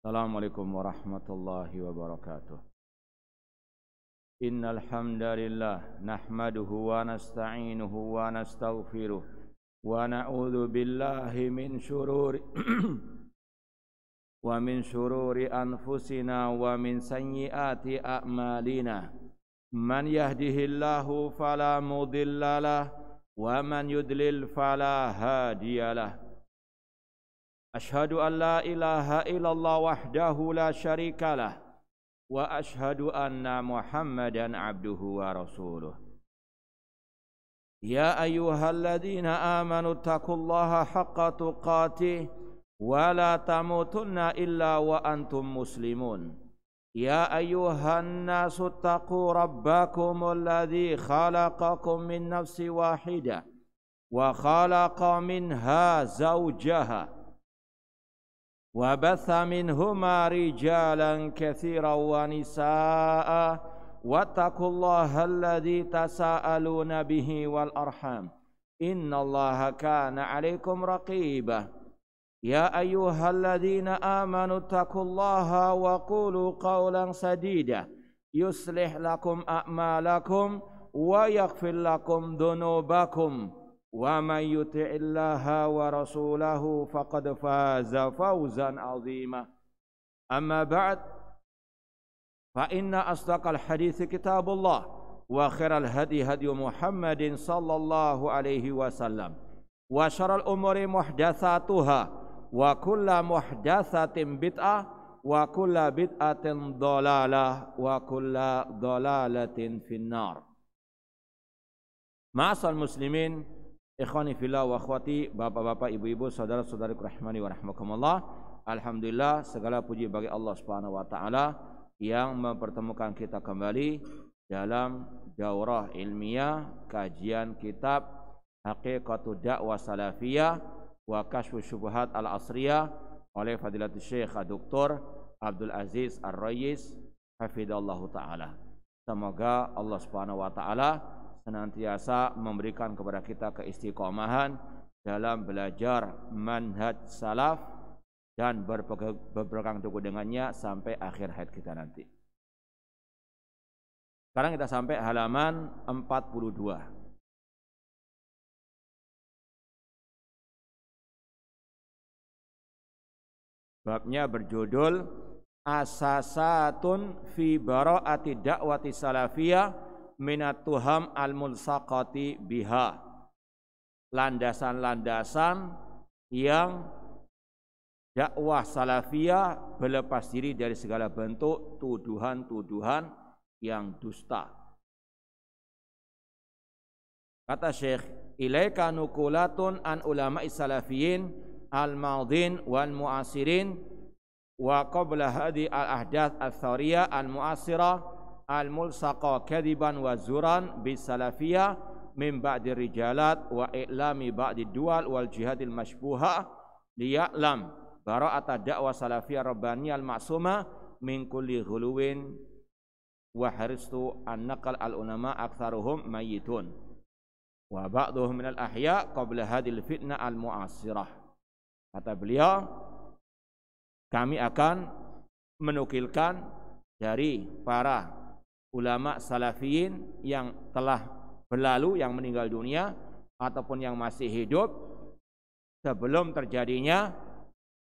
Assalamualaikum warahmatullahi wabarakatuh. Innal hamdalillah nahmaduhu wa nasta'inuhu wa nastaghfiruh wa na'udzu billahi min shururi anfusina wa min sayyiati a'malina. Man yahdihillahu fala mudhillalah wa man yudlil fala hadiyalah. Ashhadu an la ilaha illallah wahdahu la syarikalah wa ashhadu anna Muhammadan abduhu wa rasuluh. Ya ayyuhalladzina amanu taqullaha haqqa tuqatih wa la tamutunna illa wa antum muslimun. Ya ayyuhan nasu taqu rabbakumul ladzi khalaqakum min nafsin wahidah wa khalaqa minha zawjaha wa batha minhuma rijalan katsiran wa nisaa wattaqullaha alladzi tasaaluna bihi wal arham innallaha kana 'alaikum raqiba. Ya ayyuhalladzina amanu taqullaha wa qulu qawlan sadida yuslih lakum a'malakum wa yaghfir lakum dhunubakum wa may yuti'illaha wa rasulahu faqad faza fawzan 'azima. Amma ba'd, fa inna asdaqal hadithi kitabullah wa khairal hadi hadi Muhammadin sallallahu alaihi wasallam wa syarrul umuri muhdatsatuha wa kullu muhdatsatin bid'ah wa kullu bid'atin dhalalah wa kullu dhalalatin finnar. Ma'asal muslimin, ikhwani fillah wa akhwati, bapak-bapak, ibu-ibu, saudara-saudariku rahmani wa rahmakumullah. Alhamdulillah, segala puji bagi Allah Subhanahu wa taala yang mempertemukan kita kembali dalam daurah ilmiah kajian kitab Haqiqatud Da'wah Salafiyah wa Kashfu Syubhat Al-Asriyah oleh Fadilatul Syekh Dr. Abdul Aziz Ar-Rayis hafidhallahu taala. Semoga Allah Subhanahu wa taala senantiasa memberikan kepada kita keistiqomahan dalam belajar manhaj salaf dan berpegang teguh dengannya sampai akhir hayat kita nanti. Sekarang kita sampai halaman 42. Babnya berjudul Asasatun fi bara'ati da'wati salafiyah minat tuham al-mulsaqati biha. Landasan-landasan yang dakwah salafiyah berlepas diri dari segala bentuk tuduhan-tuduhan yang dusta. Kata Syekh, ilaika nukulatun an ulama'i salafiyin al-madin wal mu'asirin wa qabla hadi al-ahdath al-thawriyah al-mu'asirah al-mulsaqa kadiban wa zuran bisalafiyah min ba'di rijalat wa i'lami ba'di dual wal jihadil mashbuha liya'lam bara'ata da'wa salafiyah rabbaniyah al-ma'sumah min kulli ghuluwin wa haristu an-naqal al-ulama aktharuhum mayyitun wa ba'duhum minal ahya qabla hadil fitnah al-mu'asirah. Kata beliau, kami akan menukilkan dari para ulama salafiyin yang telah berlalu, yang meninggal dunia ataupun yang masih hidup sebelum terjadinya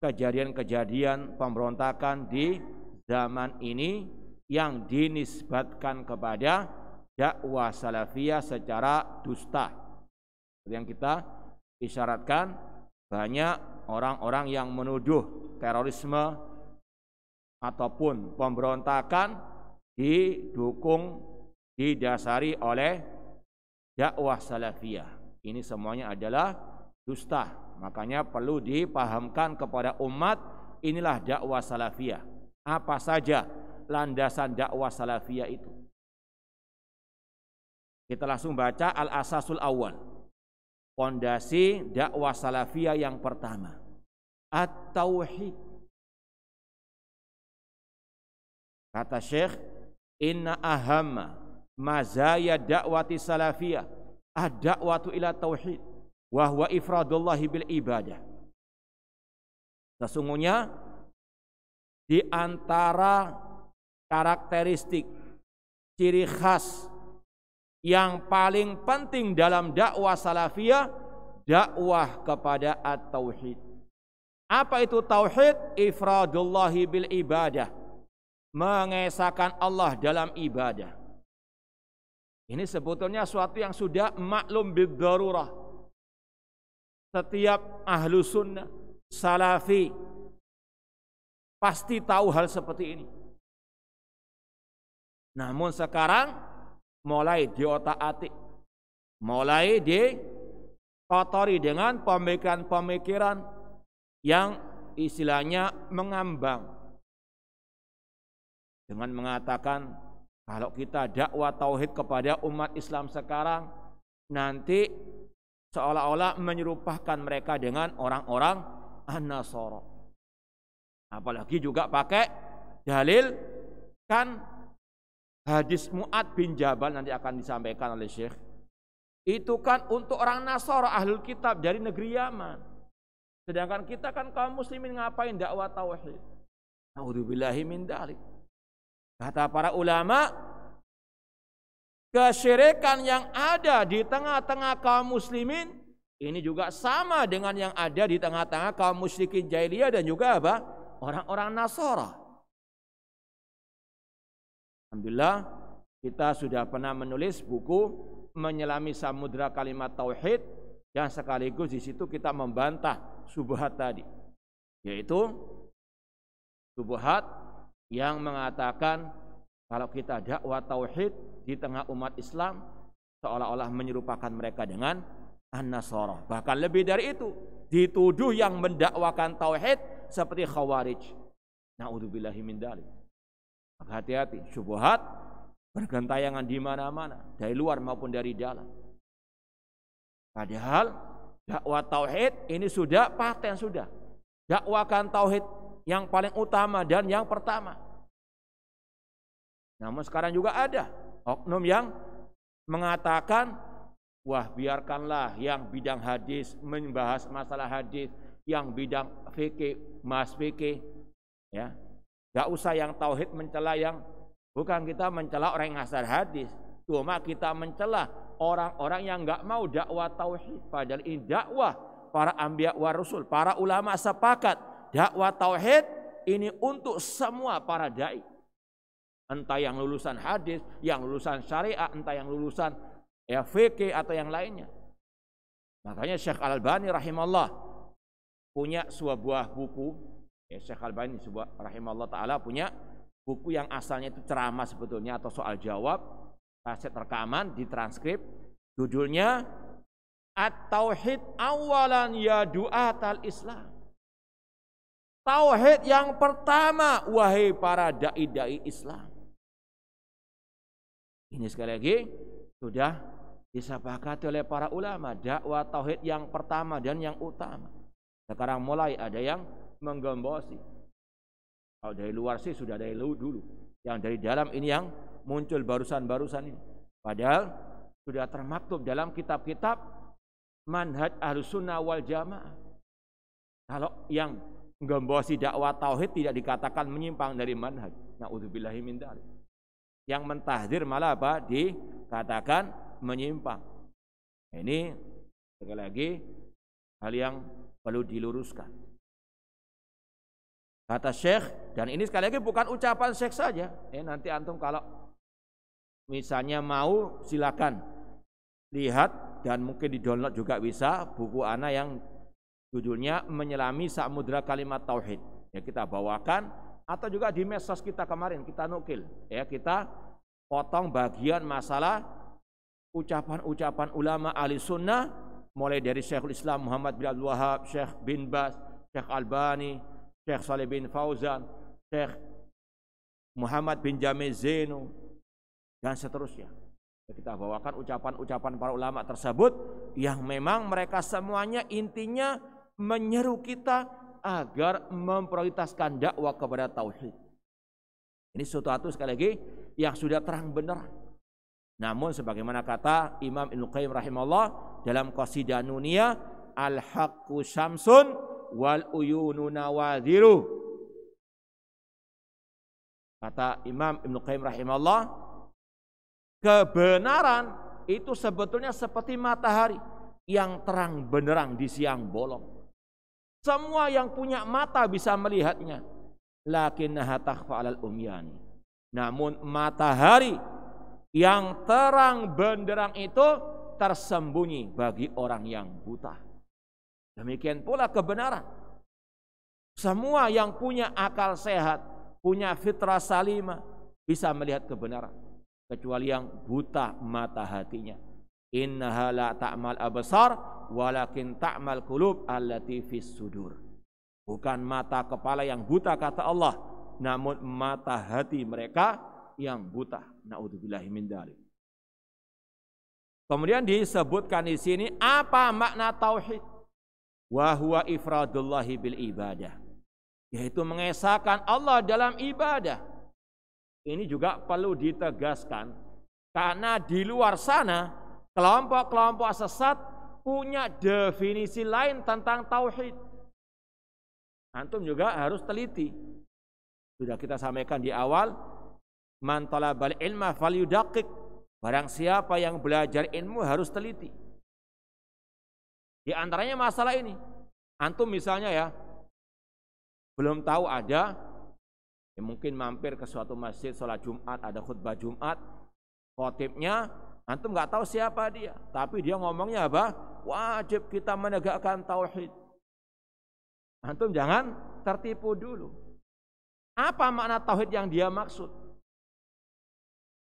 kejadian-kejadian pemberontakan di zaman ini yang dinisbatkan kepada dakwah salafiyah secara dusta. Seperti yang kita isyaratkan, banyak orang-orang yang menuduh terorisme ataupun pemberontakan didukung, didasari oleh dakwah salafiyah. Ini semuanya adalah dusta. Makanya perlu dipahamkan kepada umat, inilah dakwah salafiyah. Apa saja landasan dakwah salafiyah itu? Kita langsung baca al-asasul awal. Pondasi dakwah salafiyah yang pertama, at-tauhid. Kata Syekh, inna ahamma mazaya da'wati salafiyah ad-da'watu ila tauhid wa huwa ifradullahi bil ibadah. Sesungguhnya di antara karakteristik ciri khas yang paling penting dalam dakwah salafiyah, dakwah kepada at-tauhid. Apa itu tauhid? Ifradullahi bil ibadah, mengesahkan Allah dalam ibadah. Ini sebetulnya suatu yang sudah maklum bid-darurah. Setiap ahlu sunnah, salafi pasti tahu hal seperti ini. Namun sekarang mulai diotak-atik, mulai dikotori dengan pemikiran-pemikiran yang istilahnya mengambang, dengan mengatakan kalau kita dakwah tauhid kepada umat Islam sekarang, nanti seolah-olah menyerupakan mereka dengan orang-orang An-Nasara. Apalagi juga pakai dalil kan hadis Mu'ad bin Jabal, nanti akan disampaikan oleh Syekh. Itu kan untuk orang Nasara, ahlul kitab dari negeri Yaman. Sedangkan kita kan kaum muslimin ngapain dakwah tauhid? A'udzubillahi min dzalik. Kata para ulama, kesyirikan yang ada di tengah-tengah kaum muslimin ini juga sama dengan yang ada di tengah-tengah kaum musyrikin jahiliyah dan juga apa? Orang-orang Nasara. Alhamdulillah, kita sudah pernah menulis buku Menyelami Samudra Kalimat Tauhid, dan sekaligus di situ kita membantah syubhat tadi, yaitu syubhat yang mengatakan kalau kita dakwah tauhid di tengah umat Islam seolah-olah menyerupakan mereka dengan An-Nasara. Bahkan lebih dari itu, dituduh yang mendakwakan tauhid seperti Khawarij. Na'udzubillahi min dzalik. Hati-hati, syubhat bergentayangan di mana-mana, dari luar maupun dari dalam. Padahal dakwah tauhid ini sudah paten, sudah dakwakan tauhid yang paling utama dan yang pertama. Namun sekarang juga ada oknum yang mengatakan, wah biarkanlah yang bidang hadis membahas masalah hadis, yang bidang fikih mas fikih, ya. Gak usah yang tauhid mencela, yang bukan kita mencela orang yang ngasar hadis, cuma kita mencela orang-orang yang gak mau dakwah tauhid. Padahal ini dakwah para anbiya wa rasul, para ulama sepakat dakwah tauhid ini untuk semua para dai. Entah yang lulusan hadis, yang lulusan syariah, entah yang lulusan fikih atau yang lainnya. Makanya Syekh Al-Albani rahimahullah punya sebuah buku. Syekh Al-Albani rahimahullah ta'ala punya buku yang asalnya itu ceramah sebetulnya atau soal jawab, kaset rekaman ditranskrip, judulnya At-Tauhid Awalan Ya Du'atal Islam. Tauhid yang pertama wahai para dai-dai Islam. Ini sekali lagi sudah disepakati oleh para ulama, dakwah tauhid yang pertama dan yang utama. Sekarang mulai ada yang menggembosi. Kalau dari luar sih sudah dari dulu. Yang dari dalam ini yang muncul barusan-barusan ini. Padahal sudah termaktub dalam kitab-kitab manhaj Ahlussunnah wal Jamaah. Kalau yang menggembosi dakwah tauhid tidak dikatakan menyimpang dari manhaj. Na'udzubillahi min dzalik. Yang mentahdzir malah apa? Dikatakan menyimpang. Ini sekali lagi hal yang perlu diluruskan. Kata Syekh, dan ini sekali lagi bukan ucapan Syekh saja. Nanti antum kalau misalnya mau silakan lihat dan mungkin di-download juga bisa buku ana yang judulnya Menyelami Samudra Kalimat Tauhid. Ya, kita bawakan atau juga di medsos kita kemarin kita nukil. Ya, kita potong bagian masalah ucapan-ucapan ulama ahli sunnah mulai dari Syekhul Islam Muhammad bin Abdul Wahab, Syekh bin Baz, Syekh Albani, Syekh Saleh bin Fauzan, Syekh Muhammad bin Jamil Zainu, dan seterusnya. Kita bawakan ucapan-ucapan para ulama tersebut yang memang mereka semuanya intinya menyeru kita agar memprioritaskan dakwah kepada tauhid. Ini sesuatu sekali lagi yang sudah terang benerang. Namun sebagaimana kata Imam Ibnu Qayyim rahimahullah dalam Qasidah Nuniyah, al-haqqu syamsun wal uyunu nawadhiru. Kata Imam Ibnu Qayyim rahimahullah, kebenaran itu sebetulnya seperti matahari yang terang benderang di siang bolong. Semua yang punya mata bisa melihatnya. Lakinnaha takhfa 'alal umyani. Namun matahari yang terang benderang itu tersembunyi bagi orang yang buta. Demikian pula kebenaran. Semua yang punya akal sehat, punya fitrah salimah bisa melihat kebenaran, kecuali yang buta mata hatinya. Innaha la ta'mal absar walakin ta'mal qulub allati fis sudur. Bukan mata kepala yang buta kata Allah, namun mata hati mereka yang buta. Naudzubillahi min dzalik. Kemudian disebutkan di sini apa makna tauhid? Wa huwa ifradullahi bil ibadah, yaitu mengesahkan Allah dalam ibadah. Ini juga perlu ditegaskan karena di luar sana kelompok-kelompok sesat punya definisi lain tentang tauhid. Antum juga harus teliti. Sudah kita sampaikan di awal, man talabal ilma falyudaqiq. Barang siapa yang belajar ilmu harus teliti. Di antaranya masalah ini. Antum misalnya ya, belum tahu ada, ya mungkin mampir ke suatu masjid sholat Jumat, ada khutbah Jumat, khotibnya, antum nggak tahu siapa dia, tapi dia ngomongnya apa? Wajib kita menegakkan tauhid. Antum jangan tertipu dulu. Apa makna tauhid yang dia maksud?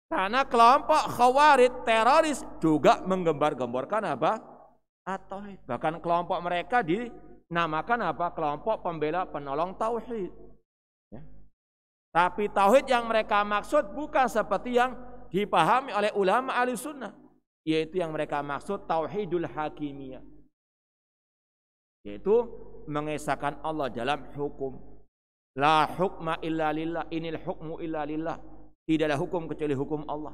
Karena kelompok khawarij teroris juga menggembar-gemborkan apa? Tauhid. Bahkan kelompok mereka dinamakan apa? Kelompok pembela penolong tauhid. Ya. Tapi tauhid yang mereka maksud bukan seperti yang dipahami oleh ulama ahli sunnah, yaitu yang mereka maksud tauhidul hakimiyah, yaitu mengesahkan Allah dalam hukum. La hukma illa lillah, inil hukmu illa lillah. Tidaklah hukum kecuali hukum Allah.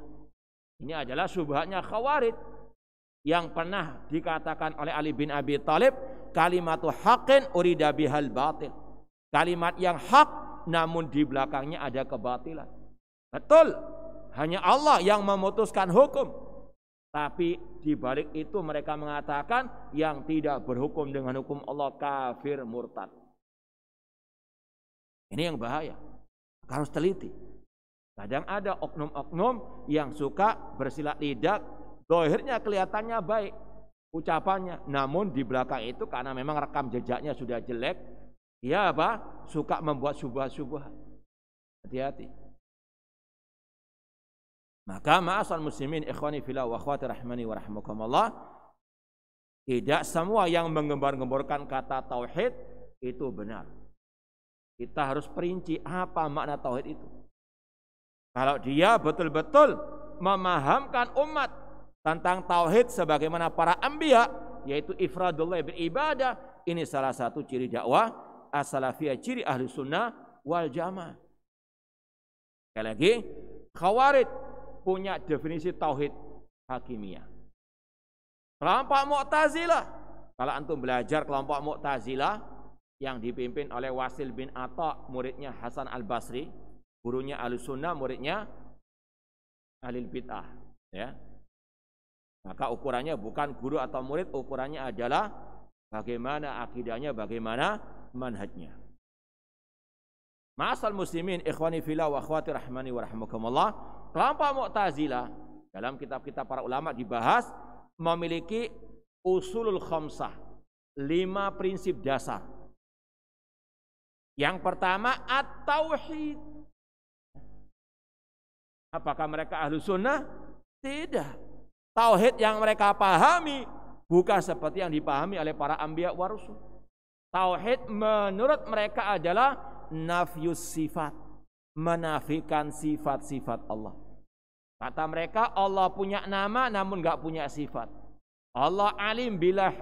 Ini adalah syubhatnya khawarij yang pernah dikatakan oleh Ali bin Abi Thalib, kalimatu haqqin urida bihal batil. Kalimat yang hak namun di belakangnya ada kebatilan. Betul, hanya Allah yang memutuskan hukum. Tapi di balik itu mereka mengatakan yang tidak berhukum dengan hukum Allah kafir murtad. Ini yang bahaya. Harus teliti. Kadang ada oknum-oknum yang suka bersilat lidah, zahirnya kelihatannya baik ucapannya, namun di belakang itu karena memang rekam jejaknya sudah jelek, dia apa? Suka membuat syubhat-syubhat. Hati-hati. Maka ma'asal muslimin ikhwani fillah wa akhwati rahmani wa rahmakumullah, tidak semua yang menggembar-gemborkan kata tauhid itu benar. Kita harus perinci apa makna tauhid itu. Kalau dia betul-betul memahamkan umat tentang tauhid sebagaimana para anbiya, yaitu ifradullah bil ibadah, ini salah satu ciri dakwah as-salafiyah, ciri ahli sunnah wal jamaah. Sekali lagi, khawarij punya definisi tauhid hakimiyah. Kelompok Mu'tazilah, kalau antum belajar kelompok Mu'tazilah yang dipimpin oleh Wasil bin Atha, muridnya Hasan al-Basri, gurunya ahli sunnah, muridnya ahli bid'ah, ya. Maka ukurannya bukan guru atau murid, ukurannya adalah bagaimana akidahnya, bagaimana manhajnya. Ma'asal muslimin ikhwani fillah wa akhwati rahmani wa rahmakumullah, kelompok Mu'tazilah dalam kitab-kitab para ulama dibahas memiliki usulul khamsah, 5 prinsip dasar. Yang pertama at-tauhid. Apakah mereka ahlu sunnah? Tidak. Tauhid yang mereka pahami bukan seperti yang dipahami oleh para anbiya wa rusul. Tauhid menurut mereka adalah nafyus sifat, menafikan sifat-sifat Allah. Kata mereka Allah punya nama namun enggak punya sifat. Allah alim bila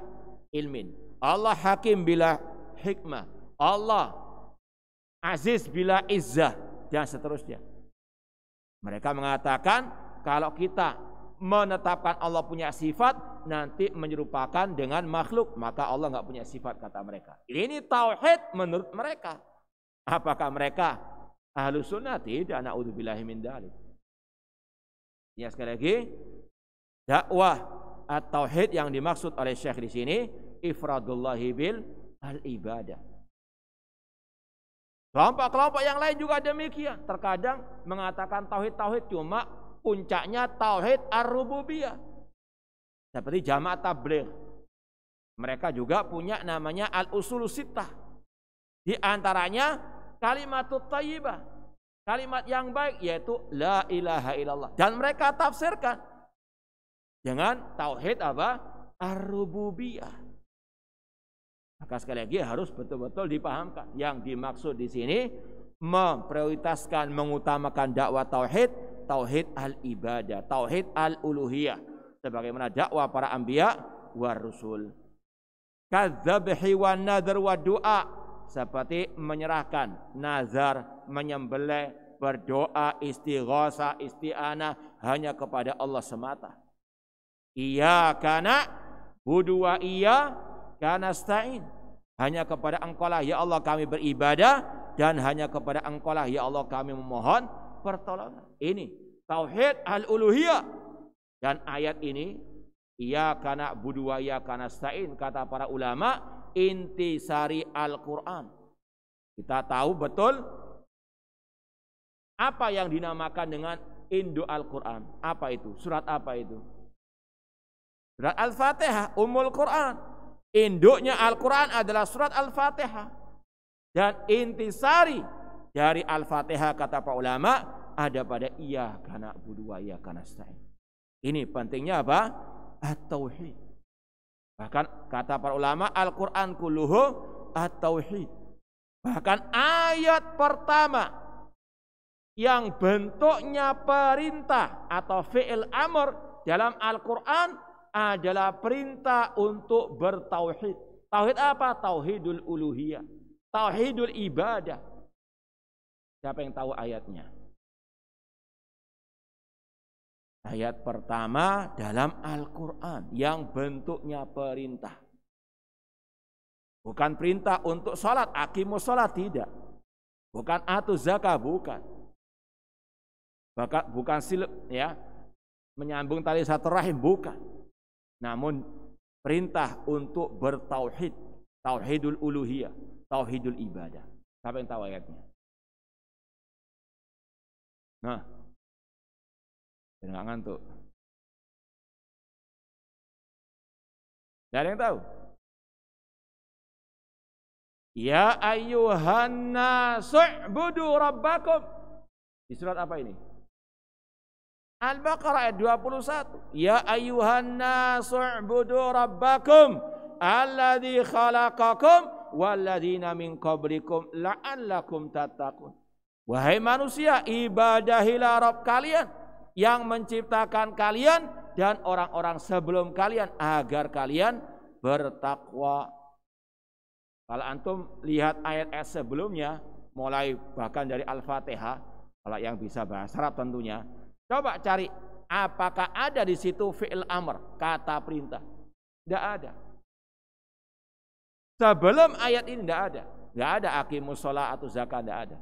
ilmin, Allah hakim bila hikmah, Allah aziz bila izzah, dan seterusnya. Mereka mengatakan kalau kita menetapkan Allah punya sifat nanti menyerupakan dengan makhluk, maka Allah enggak punya sifat, kata mereka. Ini tauhid menurut mereka. Apakah mereka Ahlus sunnah tidak, na'udzubillahi min dzalik. Ya, sekali lagi, dakwah at-tauhid yang dimaksud oleh Syekh di sini ifradullahi bil al-ibadah. Kelompok-kelompok yang lain juga demikian. Terkadang mengatakan tauhid cuma puncaknya tauhid ar-rububiyah. Seperti jamaah tabligh. Mereka juga punya namanya al-usul sittah. Di antaranya kalimatut thayyibah. Kalimat yang baik yaitu la ilaha illallah. Dan mereka tafsirkan dengan tauhid apa? Ar-rububiyah. Maka sekali lagi harus betul-betul dipahamkan. Yang dimaksud di sini memprioritaskan, mengutamakan dakwah tauhid, tauhid al-ibadah, tauhid al-uluhiyah. Sebagaimana dakwah para anbiya wa rusul. Kadzabhi wan nadhr wa du'a, seperti menyerahkan nazar, menyembelih, berdoa, istighatsah, isti'anah hanya kepada Allah semata. Iyyaka na'budu wa iyyaka nasta'in. Hanya kepada Engkau-lah ya Allah kami beribadah, dan hanya kepada Engkau-lah ya Allah kami memohon pertolongan. Ini tauhid al-uluhiyah. Dan ayat ini iyyaka na'budu wa iyyaka nasta'in, kata para ulama, intisari Al-Quran. Kita tahu betul apa yang dinamakan dengan induk Al-Quran. Apa itu? Surat apa itu? Surat Al-Fatihah, Ummul Quran. Induknya Al-Quran adalah surat Al-Fatihah. Dan intisari dari Al-Fatihah, kata para ulama, ada pada iyyaka na'budu wa iyyaka nasta'in. Ini pentingnya apa? At-tauhid. Bahkan kata para ulama, Al-Quran kulluhu at-tauhid. Bahkan ayat pertama yang bentuknya perintah atau fi'il amr dalam Al-Quran adalah perintah untuk bertauhid. Tauhid apa? Tauhidul uluhiyah, tauhidul ibadah. Siapa yang tahu ayatnya? Ayat pertama dalam Al-Quran yang bentuknya perintah. Bukan perintah untuk sholat, aqimus sholat, tidak. Bukan atuz zakah, bukan. Bukan ya, menyambung tali satu rahim, bukan. Namun perintah untuk bertauhid, tauhidul uluhiyah, tauhidul ibadah. Siapa yang tahu ayatnya? Nah, jangan ngantuk. Tidak ada yang tahu? Ya ayyuhan nasu'budu rabbakum. Di surat apa ini? Al-Baqarah ayat 21. Ya ayyuhan nasu'budu rabbakum alladzi khalaqakum walladzina min qablikum la'allakum tattaqun. Wahai manusia, ibadahilah Rabb kalian yang menciptakan kalian dan orang-orang sebelum kalian agar kalian bertakwa. Kalau antum lihat ayat-ayat sebelumnya, mulai bahkan dari Al-Fatihah, kalau yang bisa bahasa Arab tentunya, coba cari apakah ada di situ fi'il amr, kata perintah. Tidak ada. Sebelum ayat ini tidak ada. Tidak ada aqimus shalah atau zakat, tidak ada.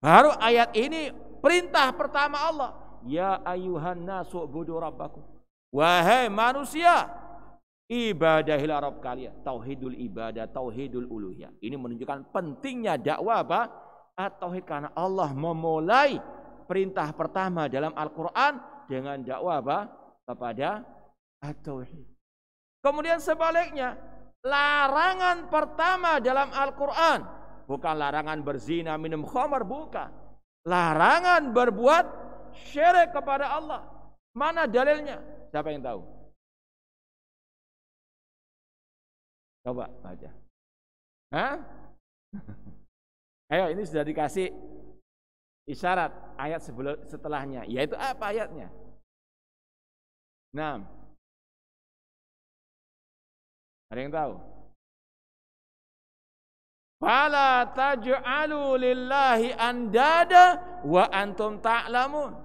Baru ayat ini perintah pertama Allah. Ya ayyuhan nasu ubudu rabbakum. Wahai manusia, ibadahilah Rabb kalian. Tauhidul ibadah, tauhidul uluhiyah. Ini menunjukkan pentingnya dakwah apa? At-tauhid, karena Allah memulai perintah pertama dalam Al-Quran dengan dakwah apa? Kepada at-tauhid. Kemudian sebaliknya, larangan pertama dalam Al-Quran bukan larangan berzina, minum khamar, bukan. Larangan berbuat syirik kepada Allah. Mana dalilnya? Siapa yang tahu? Coba baca. Hah? Ayo, ini sudah dikasih isyarat ayat setelahnya. Yaitu apa ayatnya? 6. Ada yang tahu? Fala taj'alu lillahi andada wa antum ta'lamun.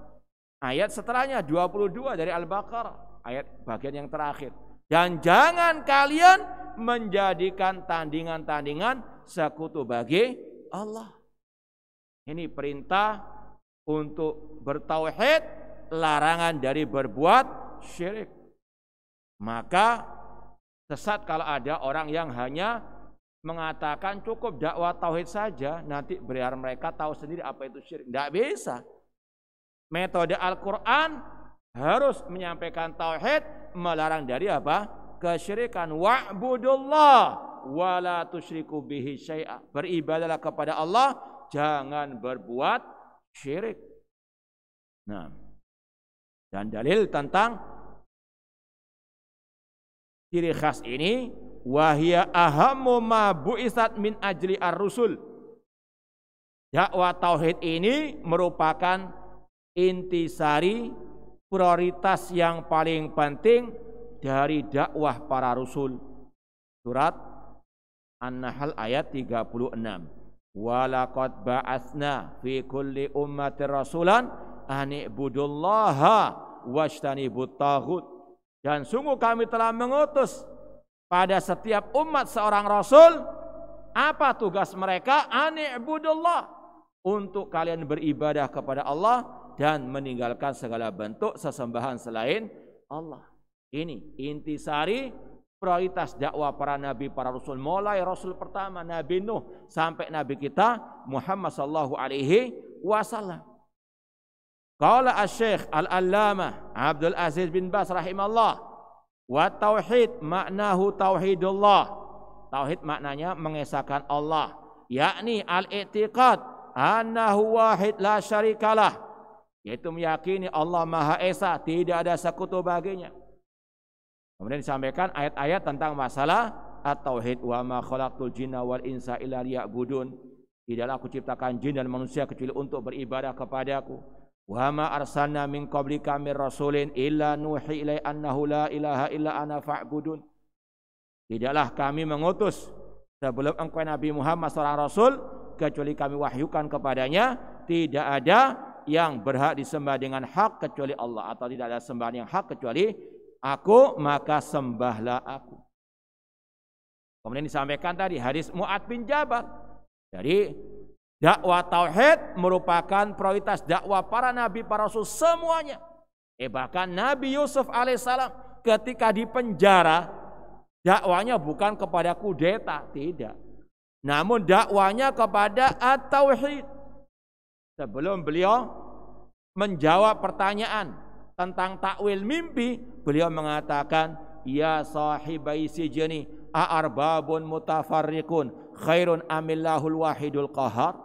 Ayat setelahnya 22 dari Al-Baqarah, ayat bagian yang terakhir. Dan jangan kalian menjadikan tandingan-tandingan sekutu bagi Allah. Ini perintah untuk bertauhid, larangan dari berbuat syirik. Maka sesat kalau ada orang yang hanya mengatakan cukup dakwah tauhid saja, nanti biar mereka tahu sendiri apa itu syirik. Tidak bisa. Metode Al-Quran harus menyampaikan tauhid, melarang dari apa? Kesyirikan. Wa'budullah wa la tusyriku bihi syai'a. Beribadahlah kepada Allah, jangan berbuat syirik. Nah, dan dalil tentang ciri khas ini, wahia ahammu ma bu'isat min ajli ar-rusul. Dakwah tauhid ini merupakan intisari, prioritas yang paling penting dari dakwah para rasul. Surat An-Nahl ayat 36. Walaqad ba'atsna fi kulli ummatin rasulan an ibudullaha wajtanibut taghut. Dan sungguh kami telah mengutus pada setiap umat seorang rasul. Apa tugas mereka? An ibudullah, untuk kalian beribadah kepada Allah dan meninggalkan segala bentuk sesembahan selain Allah. Ini intisari prioritas dakwah para nabi, para rasul, mulai rasul pertama Nabi Nuh sampai nabi kita Muhammad sallallahu alaihi wasallam. Qala asy-Syaikh Al-Allamah Abdul Aziz bin Baz rahimallah, wa tauhid maknahu tauhidullah. Tauhid maknanya mengesahkan Allah, yakni al-i'tiqad annahu wahid la syarikalah, yaitu meyakini Allah Maha Esa, tidak ada sekutu baginya. Kemudian disampaikan ayat-ayat tentang masalah at-tauhid, wa ma khalaqtul jinna wal insa illa liya'budun. Tidaklah aku ciptakan jin dan manusia kecuali untuk beribadah kepadaku. Wa ma arsalna min qablika mir rasulin illa nuhi ilai annahu la ilaha illa ana fa'budun. Tidaklah kami mengutus sebelum engkau Nabi Muhammad seorang rasul kecuali kami wahyukan kepadanya tidak ada yang berhak disembah dengan hak kecuali Allah, atau tidak ada sembahan yang hak kecuali aku, maka sembahlah aku. Kemudian disampaikan tadi hadis Mu'adz bin Jabal. Jadi dakwah tauhid merupakan prioritas dakwah para nabi, para rasul semuanya. Bahkan Nabi Yusuf alaihissalam ketika di penjara, dakwanya bukan kepada kudeta, tidak. Namun dakwanya kepada at-tauhid. Sebelum beliau menjawab pertanyaan tentang takwil mimpi, beliau mengatakan, ya sahibai sijni a'arbabun mutafarriqun khairun amillahul wahidul qahar.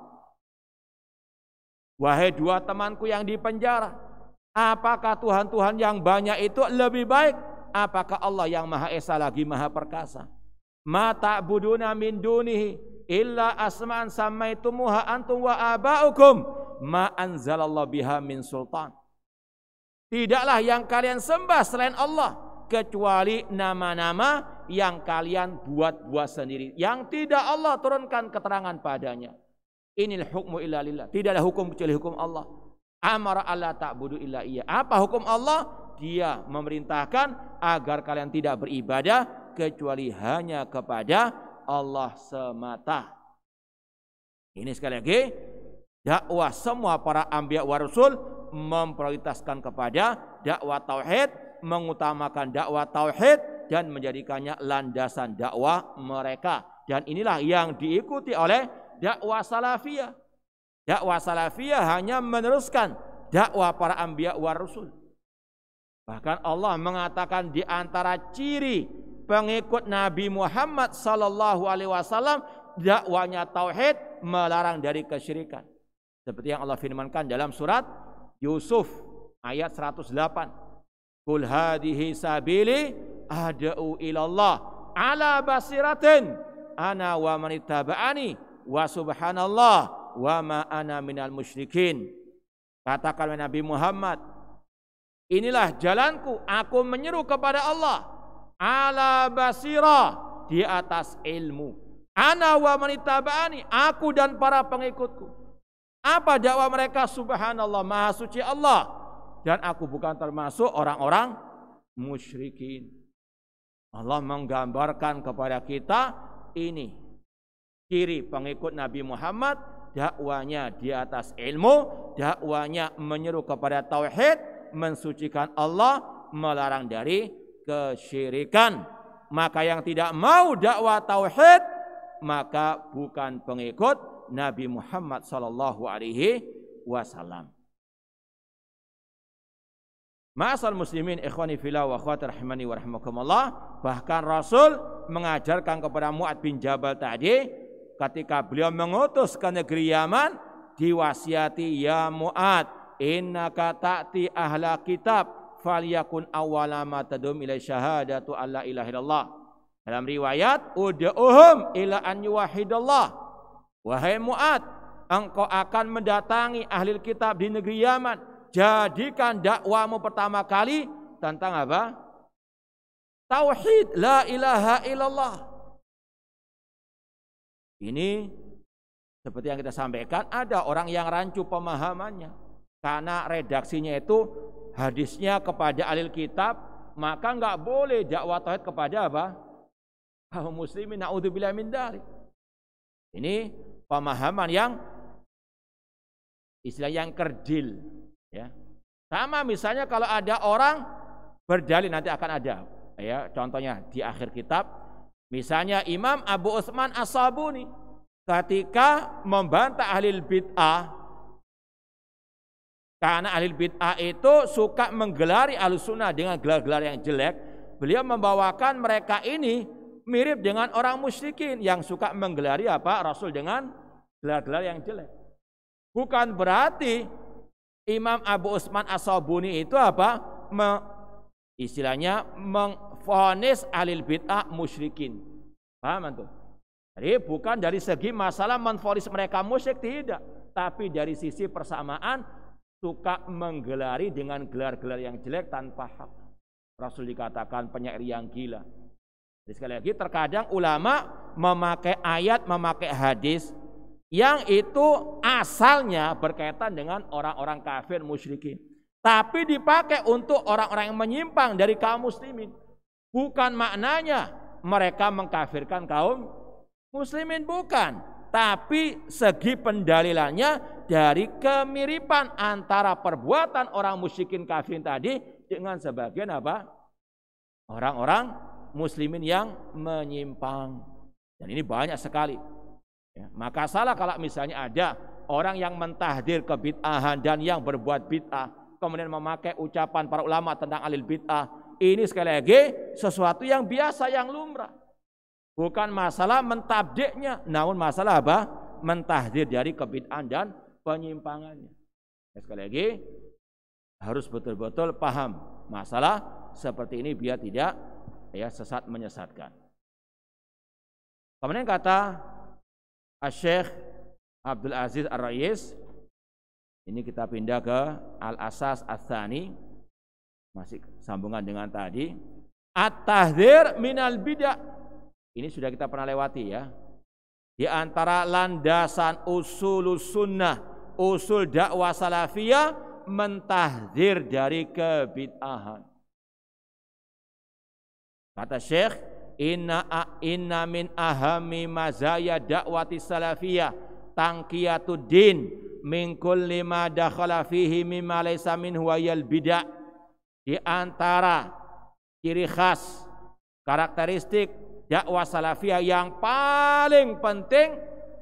Wahai dua temanku yang di penjara, apakah Tuhan-Tuhan yang banyak itu lebih baik? Apakah Allah yang Maha Esa lagi Maha Perkasa? Ma ta'buduna min dunihi illa asma'an sammaitumuha antum wa aba'ukum ma anzalallahu biha min sultan. Tidaklah yang kalian sembah selain Allah kecuali nama-nama yang kalian buat-buat sendiri, yang tidak Allah turunkan keterangan padanya. Inil hukmu illa lillah. Tidak ada hukum kecuali hukum Allah. Amara alla ta'budu illa iya. Apa hukum Allah? Dia memerintahkan agar kalian tidak beribadah kecuali hanya kepada Allah semata. Ini sekali lagi dakwah semua para anbiya wa rasul memprioritaskan kepada dakwah tauhid, mengutamakan dakwah tauhid dan menjadikannya landasan dakwah mereka. Dan inilah yang diikuti oleh dakwah salafiyah. Dakwah salafiyah hanya meneruskan dakwah para anbiya wa rasul. Bahkan Allah mengatakan di antara ciri pengikut Nabi Muhammad sallallahu alaihi wasallam dakwanya tauhid, melarang dari kesyirikan. Seperti yang Allah firmankan dalam surat Yusuf ayat 108. Qul hadhihi sabili ad'u ilallah ala basiratin ana wa man ittaba'ani wa subhanallah wa ma ana minal musyrikin. Katakan Nabi Muhammad, inilah jalanku, aku menyeru kepada Allah ala basirah, di atas ilmu. Ana wa man ittaba'ani, aku dan para pengikutku. Apa dakwah mereka? Subhanallah, maha suci Allah, dan aku bukan termasuk orang-orang musyrikin. Allah menggambarkan kepada kita ini ciri pengikut Nabi Muhammad dakwanya di atas ilmu, dakwanya menyeru kepada tauhid, mensucikan Allah, melarang dari kesyirikan. Maka yang tidak mau dakwah tauhid, maka bukan pengikut Nabi Muhammad sallallahu alaihi wasallam. Ma'asal muslimin ikhwani fillah wa akhwati rahimani wa rahimakumullah, bahkan Rasul mengajarkan kepada Mu'adz bin Jabal tadi ketika beliau mengutus ke negeri Yaman, diwasiati, ya Mu'adz, innaka ta'ti ahla kitab falyakun awwala ma tadum ila syahadatu alla ilaha illallah. Dalam riwayat, ud'uhum ila an yuwahhidallah. Wahai Mu'adz, engkau akan mendatangi ahli kitab di negeri Yaman, jadikan dakwahmu pertama kali tentang apa? Tauhid, la ilaha illallah. Ini seperti yang kita sampaikan, ada orang yang rancu pemahamannya karena redaksinya itu hadisnya kepada ahli kitab, maka enggak boleh dakwah tauhid kepada apa? Kaum muslimin, naudzubillah min dzalik. Ini pemahaman yang istilah yang kerdil, ya. Sama misalnya kalau ada orang berdalil, nanti akan ada, ya, contohnya di akhir kitab, misalnya Imam Abu Utsman As-Sabuni ketika membantah ahli bid'ah, karena ahli bid'ah itu suka menggelari Ahlussunnah dengan gelar-gelar yang jelek, beliau membawakan mereka ini mirip dengan orang musyrikin yang suka menggelari apa? Rasul dengan gelar-gelar yang jelek. Bukan berarti Imam Abu Utsman As-Sabuni itu apa? Istilahnya mengvonis ahli bid'ah musyrikin. Paham tuh? Jadi bukan dari segi masalah menvonis mereka musyrik, tidak, tapi dari sisi persamaan suka menggelari dengan gelar-gelar yang jelek tanpa hak. Rasul dikatakan penyair yang gila. Jadi sekali lagi, terkadang ulama memakai ayat, memakai hadis yang itu asalnya berkaitan dengan orang-orang kafir musyrikin, tapi dipakai untuk orang-orang yang menyimpang dari kaum muslimin. Bukan maknanya mereka mengkafirkan kaum muslimin, bukan, tapi segi pendalilannya dari kemiripan antara perbuatan orang musyrikin kafirin tadi dengan sebagian apa? Orang-orang muslimin yang menyimpang. Dan ini banyak sekali, ya. Maka salah kalau misalnya ada orang yang mentahdir kebid'ahan dan yang berbuat bid'ah kemudian memakai ucapan para ulama tentang ahli bid'ah. Ini sekali lagi sesuatu yang biasa, yang lumrah. Bukan masalah mentabdiknya, namun masalah apa? Mentahdir dari kebid'ahan dan penyimpangannya. Ya, sekali lagi harus betul-betul paham masalah seperti ini biar tidak, ya, sesat menyesatkan. Kemudian kata Syekh Abdul Aziz Ar-Rais, ini kita pindah ke Al-Asas Ats-Tsani, masih sambungan dengan tadi, At-Tahdzir minal bid'ah. Ini sudah kita pernah lewati, ya. Di antara landasan usulus sunnah, usul dakwah salafiyah, mentahdzir dari kebid'ahan. Kata Syekh, inna min ahami mazaya dakwati salafiyah tangqiyatud-din min kulli ma dakhala fihi mimma laysa minhu wayal bid'ah. Di antara ciri khas, karakteristik dakwah salafiyah yang paling penting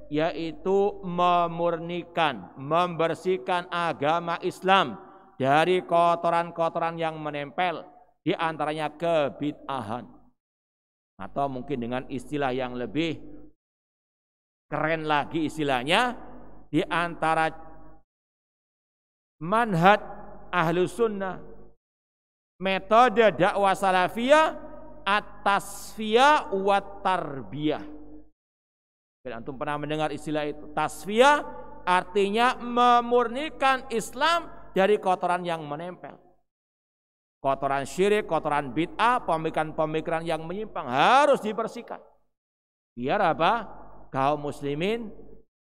yaitu memurnikan, membersihkan agama Islam dari kotoran-kotoran yang menempel, di antaranya kebid'ahan. Atau mungkin dengan istilah yang lebih keren lagi istilahnya, di antara manhaj Ahlus Sunnah, metode dakwah salafiyah, at-tasfiyah wa tarbiyah. Antum pernah mendengar istilah itu? Tasfiyah artinya memurnikan Islam dari kotoran yang menempel. Kotoran syirik, kotoran bid'ah, pemikiran-pemikiran yang menyimpang harus dibersihkan. Biar apa? Kaum muslimin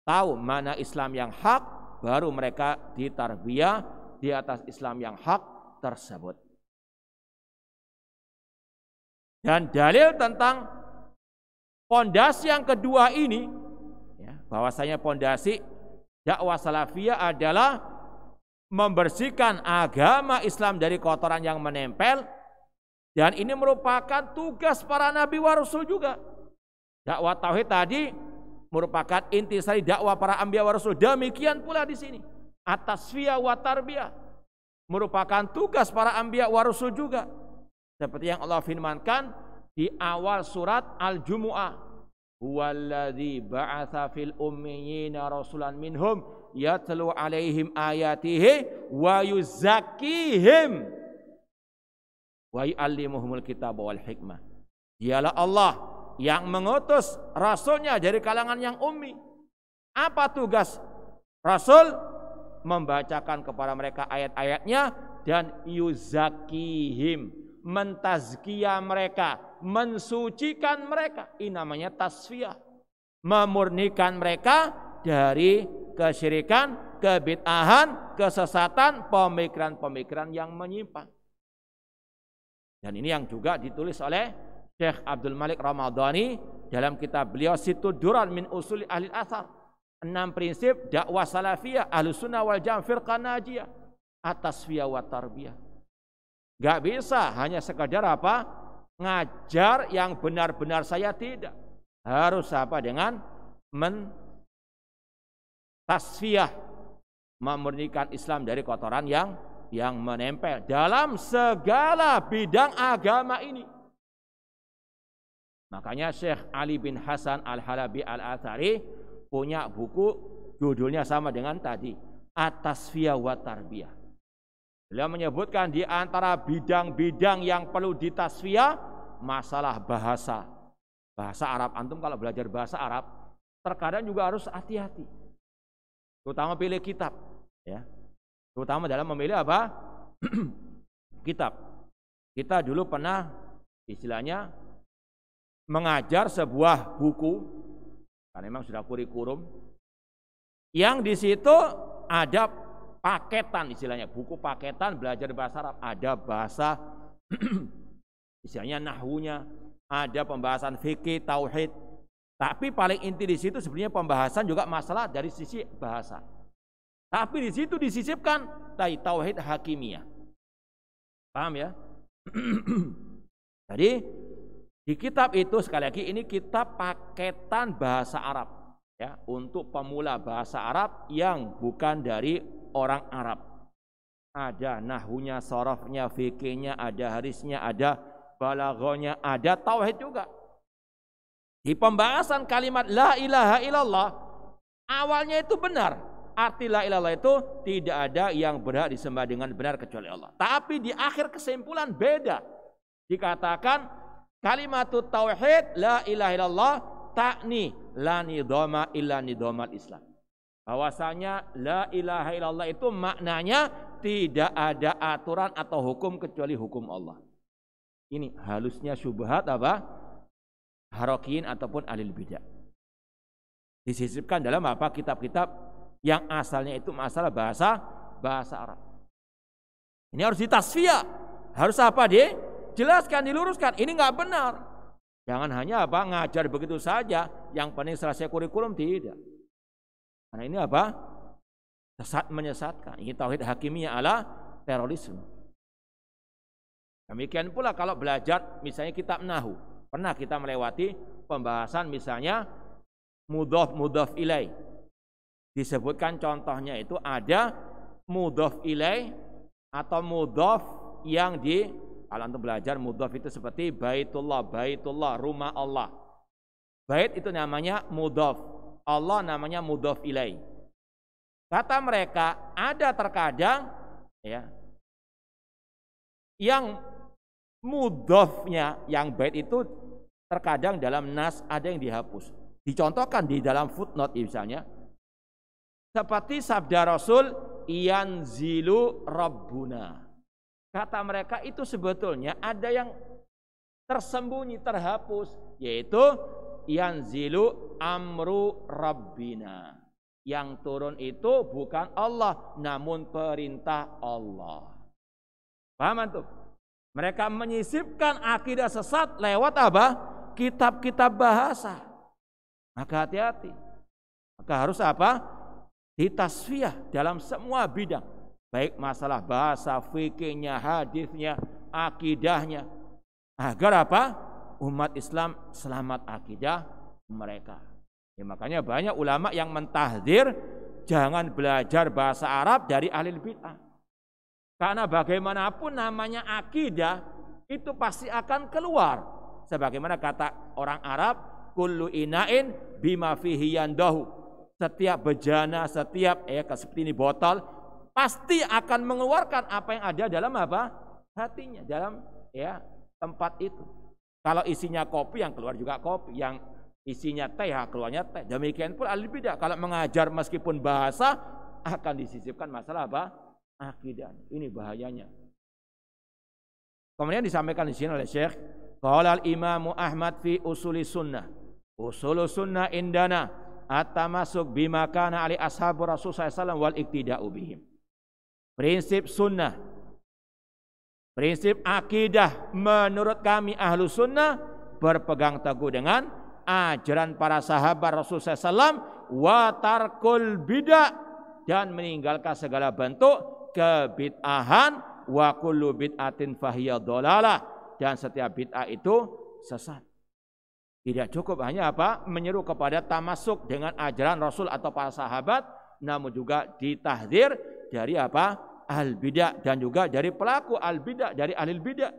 tahu mana Islam yang hak, baru mereka ditarbiyah di atas Islam yang hak tersebut. Dan dalil tentang pondasi yang kedua ini, ya, bahwasanya pondasi Dakwah salafiyah adalah membersihkan agama Islam dari kotoran yang menempel, dan ini merupakan tugas para nabi wa rasul juga. Dakwah tauhid tadi merupakan intisari dakwah para anbiya wa rasul. Demikian pula di sini at-tasfiyah wa tarbiyah merupakan tugas para anbiya wa rasul juga. Seperti yang Allah firmankan di awal surat Al-Jumu'ah, huwallazi ba'atsa fil ummiyina rasulan minhum yatlu alaihim ayatihi wa yuzakkihim wa yu'allimuhumul kitab wal hikmah. Dialah Allah yang mengutus rasulnya dari kalangan yang ummi. Apa tugas rasul? Membacakan kepada mereka ayat-ayatnya dan yuzakkihim, mentazkiyah mereka, mensucikan mereka. Ini namanya tasfiyah, memurnikan mereka dari kesyirikan, kebid'ahan, kesesatan, pemikiran-pemikiran yang menyimpang. Dan ini yang juga ditulis oleh Syekh Abdul Malik Ramadhani dalam kitab beliau Situd Durar min Usuli Ahli Athar, 6 prinsip dakwah salafiyah Ahlussunnah wal Jamaah firqah najiyah, at-tasfiyah wa tarbiyah. Gak bisa hanya sekadar apa? Ngajar yang benar-benar saya, tidak. Harus apa? Dengan tasfiyah, memurnikan Islam dari kotoran yang menempel dalam segala bidang agama ini. Makanya Syekh Ali bin Hasan Al-Halabi Al-Athari punya buku judulnya sama dengan tadi, At-Tasfiyah wa Tarbiyah. Beliau menyebutkan di antara bidang-bidang yang perlu ditasfiyah masalah bahasa Arab. Antum kalau belajar bahasa Arab terkadang juga harus hati-hati, terutama pilih kitab, ya. Terutama dalam memilih apa? Kitab. Kita dulu pernah istilahnya mengajar sebuah buku, karena memang sudah kurikulum, yang di situ ada paketan, istilahnya buku paketan belajar bahasa Arab. Ada bahasa istilahnya nahwunya, ada pembahasan fikih, tauhid. Tapi paling inti di situ sebenarnya pembahasan juga masalah dari sisi bahasa. Tapi di situ disisipkan tauhid hakimiyah. Paham ya? Jadi di kitab itu, sekali lagi, ini kitab paketan bahasa Arab, ya, untuk pemula bahasa Arab yang bukan dari orang Arab. Ada nahwunya, sorofnya, fikihnya, ada hadisnya, ada balaghahnya, ada tauhid juga. Di pembahasan kalimat la ilaha illallah, awalnya itu benar. Arti la ilaha illallah itu tidak ada yang berhak disembah dengan benar kecuali Allah. Tapi di akhir kesimpulan beda. Dikatakan kalimatut tauhid la ilaha illallah ta'ni la nidhama illa nidhamal Islam. Bahwasanya la ilaha illallah itu maknanya tidak ada aturan atau hukum kecuali hukum Allah. Ini halusnya syubhat apa? Harokiin ataupun alil bidah. Disisipkan dalam apa? Kitab-kitab yang asalnya itu masalah bahasa Arab. Ini harus ditasfiyah. Harus apa dia? Jelaskan, diluruskan. Ini nggak benar. Jangan hanya apa? Ngajar begitu saja. Yang penting selesai kurikulum, tidak. Karena ini apa? Sesat menyesatkan. Ini tauhid hakimiyah ala terorisme. Demikian pula kalau belajar misalnya kitab nahwu. Pernah kita melewati pembahasan misalnya mudhaf ilaih. Disebutkan contohnya itu ada mudhaf ilaih atau mudhaf yang kalau antum belajar mudhaf itu seperti baitullah, rumah Allah. Bait itu namanya mudhaf, Allah namanya mudhaf ilaih. Kata mereka ada terkadang ya yang mudhafnya, yang bait itu terkadang dalam nas ada yang dihapus. Dicontohkan di dalam footnote misalnya seperti sabda Rasul yanzilu rabbuna. Kata mereka itu sebetulnya ada yang tersembunyi, terhapus, yaitu yanzilu amru rabbina. Yang turun itu bukan Allah, namun perintah Allah. Paham antum? Mereka menyisipkan akidah sesat lewat apa? Kitab-kitab bahasa. Maka hati-hati. Maka harus apa? ditasfiyah dalam semua bidang, baik masalah bahasa, fikihnya, hadisnya, akidahnya, agar apa? Umat Islam selamat akidah mereka. Ya, makanya banyak ulama yang mentahdzir jangan belajar bahasa Arab dari ahli bid'ah. Karena bagaimanapun namanya akidah itu pasti akan keluar. Sebagaimana kata orang Arab, kullu ina'in bima fihi yandahu. Setiap bejana, setiap seperti ini botol pasti akan mengeluarkan apa yang ada dalam apa? Hatinya, dalam tempat itu. Kalau isinya kopi, yang keluar juga kopi, yang isinya teh, keluarnya teh. Demikian pun ahli bidah kalau mengajar meskipun bahasa akan disisipkan masalah apa? Akidah. Ini bahayanya. Kemudian disampaikan di sini oleh Syekh, qala al-Imam Ahmad fi usuli sunnah. Usul sunnah indana at-tamassuk bima kana ali ashabu Rasul sallallahu alaihi wasallam wal iktida'u bihim. Prinsip sunnah, prinsip akidah menurut kami ahlu sunnah berpegang teguh dengan ajaran para sahabat Rasul SAW wa tarkul bid'ah dan meninggalkan segala bentuk kebid'ahan wa kullu bid'atin fahiya dhalalah dan setiap bid'ah itu sesat. Tidak cukup hanya apa? Menyeru kepada tamasuk dengan ajaran Rasul atau para sahabat, namun juga ditahdzir dari apa? Al-bidah dan juga dari pelaku al-bidah, dari ahli bidah.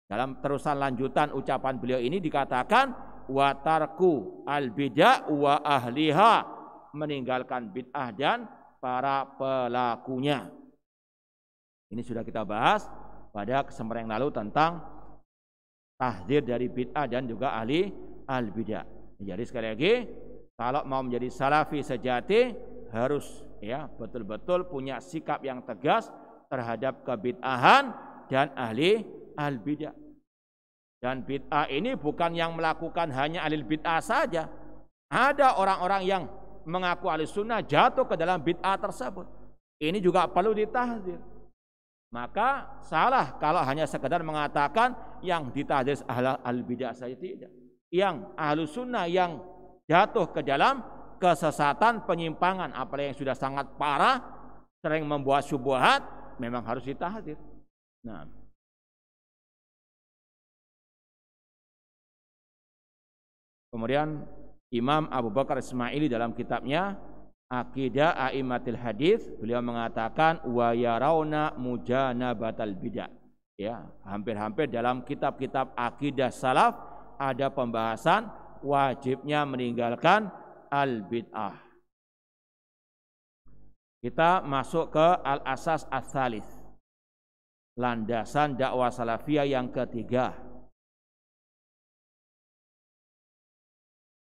Dalam terusan lanjutan ucapan beliau ini dikatakan wa tarku al-bidah wa ahliha, meninggalkan bid'ah dan para pelakunya. Ini sudah kita bahas pada kesempatan yang lalu tentang tahdzir dari bid'ah dan juga ahli al-bidah. Jadi sekali lagi, kalau mau menjadi salafi sejati harus betul-betul punya sikap yang tegas terhadap kebid'ahan dan ahli al-bidah. Dan bid'ah ini bukan yang melakukan hanya ahli bid'ah saja. Ada orang-orang yang mengaku ahli sunnah jatuh ke dalam bid'ah tersebut. Ini juga perlu ditahdzir. Maka salah kalau hanya sekedar mengatakan yang ditahdzir ahli bid'ah saja, tidak. Yang ahli sunnah yang jatuh ke dalam kesesatan, penyimpangan, apalagi yang sudah sangat parah, sering membuat syubhat, memang harus ditahdzir. Nah, kemudian Imam Abu Bakar Ismaili dalam kitabnya Aqidah A'immatil Hadis, beliau mengatakan wa yarawna mujanabatal bidah. Ya, hampir-hampir dalam kitab-kitab akidah salaf ada pembahasan wajibnya meninggalkan al-bid'ah. Kita masuk ke al-asas ats-tsalits, landasan dakwah salafiyah yang ketiga.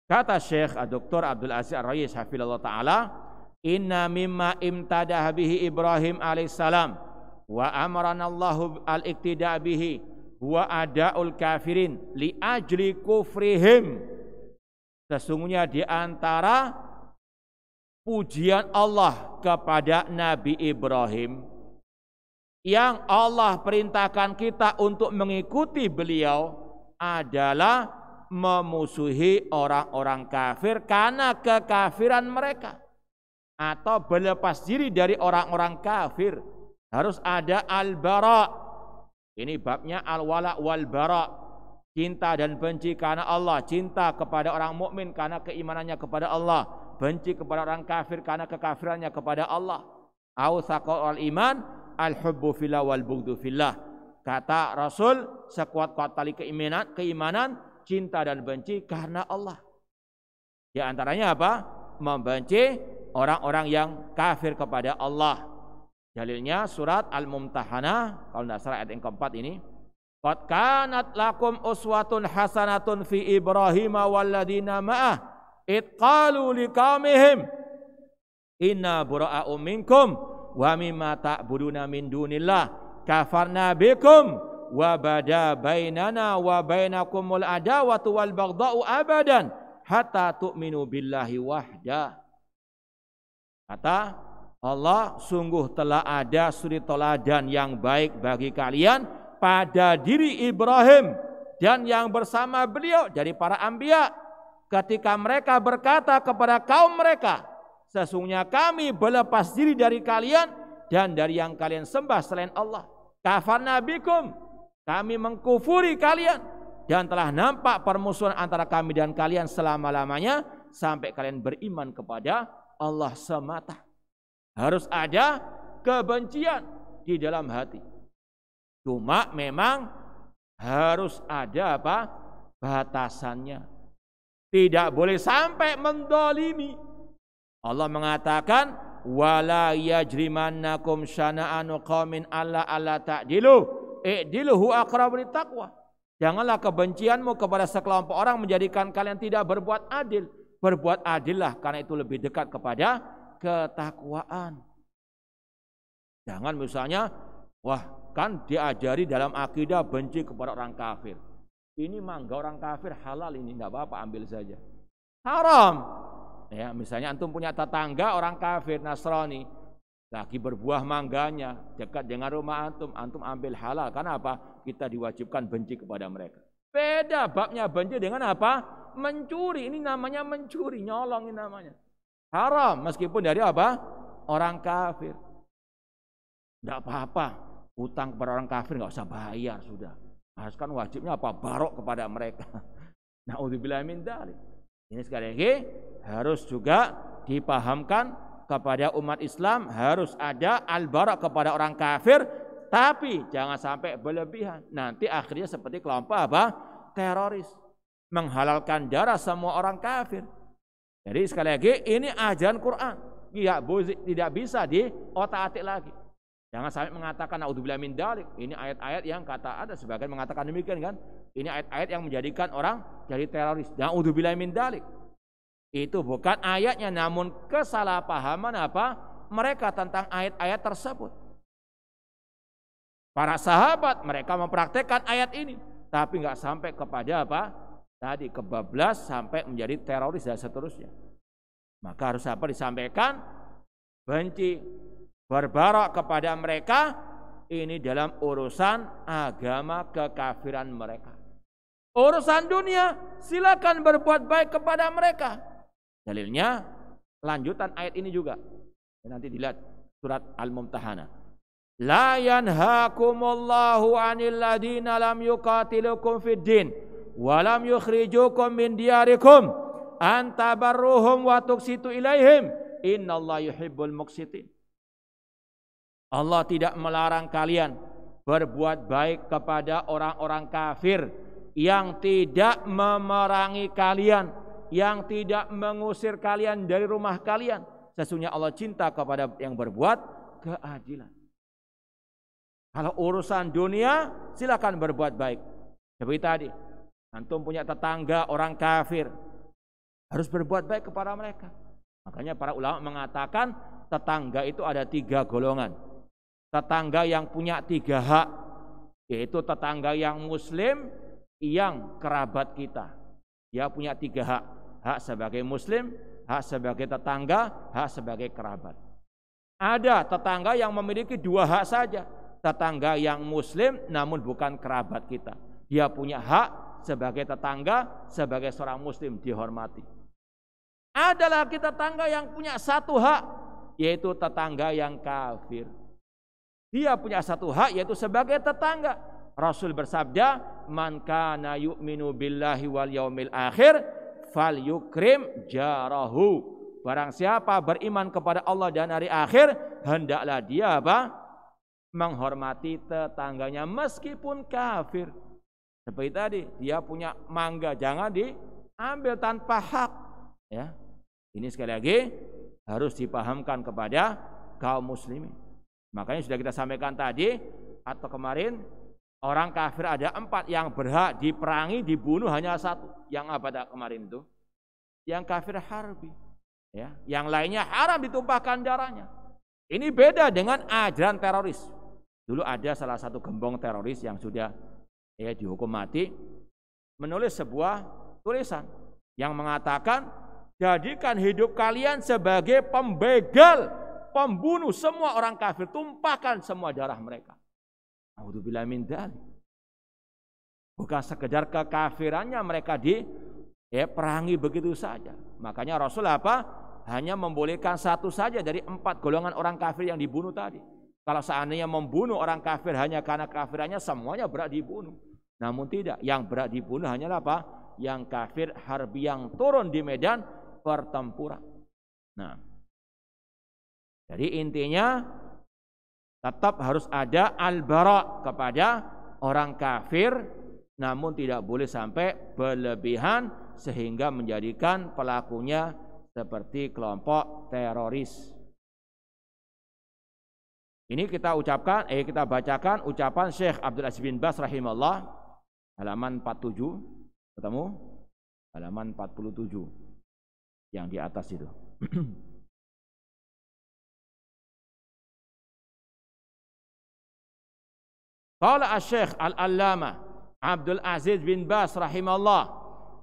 Kata Syekh Dr. Abdul Aziz Ar-Rais hafizallahu taala, inna mimma imtadah bihi Ibrahim alaihissalam wa amarana Allahu al-iktida bihi huwa ada'ul kafirin li ajli kufrihim. Sesungguhnya di antara pujian Allah kepada Nabi Ibrahim yang Allah perintahkan kita untuk mengikuti beliau adalah memusuhi orang-orang kafir karena kekafiran mereka, atau berlepas diri dari orang-orang kafir. Harus ada al-bara. Ini babnya al-wala wal bara. Cinta dan benci karena Allah, cinta kepada orang mukmin karena keimanannya kepada Allah, benci kepada orang kafir karena kekafirannya kepada Allah. Awsaqul iman al-hubbu fillah wal bughdu fillah. Kata Rasul, sekuat-kuat tali keimanan, cinta dan benci karena Allah. Di antaranya apa? Membenci orang-orang yang kafir kepada Allah. Dalilnya surat Al-Mumtahanah, kalau tidak salah ayat yang keempat ini. Qad kanat lakum uswatun hasanatun fi Ibrahim walladzina ma'ah id qalu liqaumihim inna bura'a'u minkum wa mimma ta'buduna min dunillah kafarna bikum wa bada bainana wa bainakumul adawatu wal baghdha'u abadan hatta tu'minu billahi wahda. Kata Allah, sungguh telah ada suri teladan yang baik bagi kalian pada diri Ibrahim dan yang bersama beliau dari para anbiya, ketika mereka berkata kepada kaum mereka, sesungguhnya kami berlepas diri dari kalian dan dari yang kalian sembah selain Allah. Kafarna bikum, kami mengkufuri kalian dan telah nampak permusuhan antara kami dan kalian selama-lamanya sampai kalian beriman kepada Allah semata. Harus ada kebencian di dalam hati. Cuma memang harus ada apa? Batasannya. Tidak boleh sampai mendolimi. Allah mengatakan wala yajrimannakum syana'anu qaumin alla ta'dilu i'dilu huwa aqrabu littaqwa. Janganlah kebencianmu kepada sekelompok orang menjadikan kalian tidak berbuat adil. Berbuat adillah karena itu lebih dekat kepada ketakwaan. Jangan misalnya, wah kan diajari dalam akidah benci kepada orang kafir. Ini mangga orang kafir halal, ini enggak apa-apa, ambil saja. Haram. Ya, misalnya antum punya tetangga orang kafir Nasrani, lagi berbuah mangganya dekat dengan rumah antum, antum ambil halal. Karena apa? Kita diwajibkan benci kepada mereka. Beda babnya benci dengan apa? Mencuri. Ini namanya mencuri, nyolong ini namanya. Haram meskipun dari apa? Orang kafir. Enggak apa-apa. Utang kepada orang kafir enggak usah bayar sudah. Harus kan wajibnya apa? Barok kepada mereka. Na'udzubillah min dzalik. Ini sekali lagi harus juga dipahamkan kepada umat Islam, harus ada al-bara' kepada orang kafir, tapi jangan sampai berlebihan. Nanti akhirnya seperti kelompok apa? Teroris, menghalalkan darah semua orang kafir. Jadi sekali lagi ini ajaran Quran, tidak bisa diotak-atik lagi. Jangan sampai mengatakan naudzubillah min dzalik. Ini ayat-ayat yang kata ada sebagian mengatakan demikian kan. Ini ayat-ayat yang menjadikan orang jadi teroris. Naudzubillah min dzalik. Itu bukan ayatnya, namun kesalahpahaman apa? Mereka tentang ayat-ayat tersebut. Para sahabat mereka mempraktekkan ayat ini, tapi enggak sampai kepada apa? Tadi kebablas sampai menjadi teroris dan seterusnya. Maka harus apa disampaikan? Benci, berbarak kepada mereka, ini dalam urusan agama kekafiran mereka. Urusan dunia silakan berbuat baik kepada mereka. Dalilnya lanjutan ayat ini juga. Nanti dilihat surat Al-Mumtahanah. La yanhaakumullahu 'anil ladzina lam yuqatilukum fid din wa lam yukhrijukum min diyarikum an tabarruhum wa tuqsitu ilaihim innallaha yuhibbul muqsitin. Allah tidak melarang kalian berbuat baik kepada orang-orang kafir yang tidak memerangi kalian, yang tidak mengusir kalian dari rumah kalian. Sesungguhnya Allah cinta kepada yang berbuat keadilan. Kalau urusan dunia silakan berbuat baik. Seperti tadi, antum punya tetangga orang kafir, harus berbuat baik kepada mereka. Makanya para ulama mengatakan tetangga itu ada 3 golongan. Tetangga yang punya 3 hak, yaitu tetangga yang muslim, yang kerabat kita. Dia punya 3 hak. Hak sebagai muslim, hak sebagai tetangga, hak sebagai kerabat. Ada tetangga yang memiliki 2 hak saja. Tetangga yang muslim namun bukan kerabat kita. Dia punya hak sebagai tetangga, sebagai seorang muslim dihormati. Ada lagi tetangga yang punya 1 hak, yaitu tetangga yang kafir. Dia punya 1 hak, yaitu sebagai tetangga. Rasul bersabda, "Man kana yu'minu billahi wal yaumil akhir falyukrim jarahu." Barang siapa beriman kepada Allah dan hari akhir, hendaklah dia apa? Menghormati tetangganya meskipun kafir. Seperti tadi, dia punya mangga, jangan diambil tanpa hak. Ya, ini sekali lagi harus dipahamkan kepada kaum muslimin. Makanya sudah kita sampaikan tadi atau kemarin, orang kafir ada 4 yang berhak diperangi, dibunuh hanya 1. Yang apa tak kemarin itu? Yang kafir harbi. Ya, yang lainnya haram ditumpahkan darahnya. Ini beda dengan ajaran teroris. Dulu ada salah satu gembong teroris yang sudah dihukum mati, menulis sebuah tulisan yang mengatakan, jadikan hidup kalian sebagai pembegal, pembunuh semua orang kafir, tumpahkan semua darah mereka. A'udzubillahi min dzalik. Bukan sekedar kekafirannya mereka perangi begitu saja. Makanya Rasul apa? hanya membolehkan satu saja dari 4 golongan orang kafir yang dibunuh tadi. Kalau seandainya membunuh orang kafir hanya karena kafirannya, semuanya berat dibunuh. Namun tidak, yang berat dibunuh hanyalah apa? Yang kafir harbi yang turun di medan pertempuran. Nah, jadi intinya tetap harus ada al-bara kepada orang kafir, namun tidak boleh sampai berlebihan sehingga menjadikan pelakunya seperti kelompok teroris. Ini kita bacakan ucapan Syekh Abdul Aziz bin Baz rahimahullah, halaman 47, ketemu? Halaman 47 yang di atas itu. Qala asy-Syekh Al-Allamah Abdul Aziz bin Baz rahimahullah,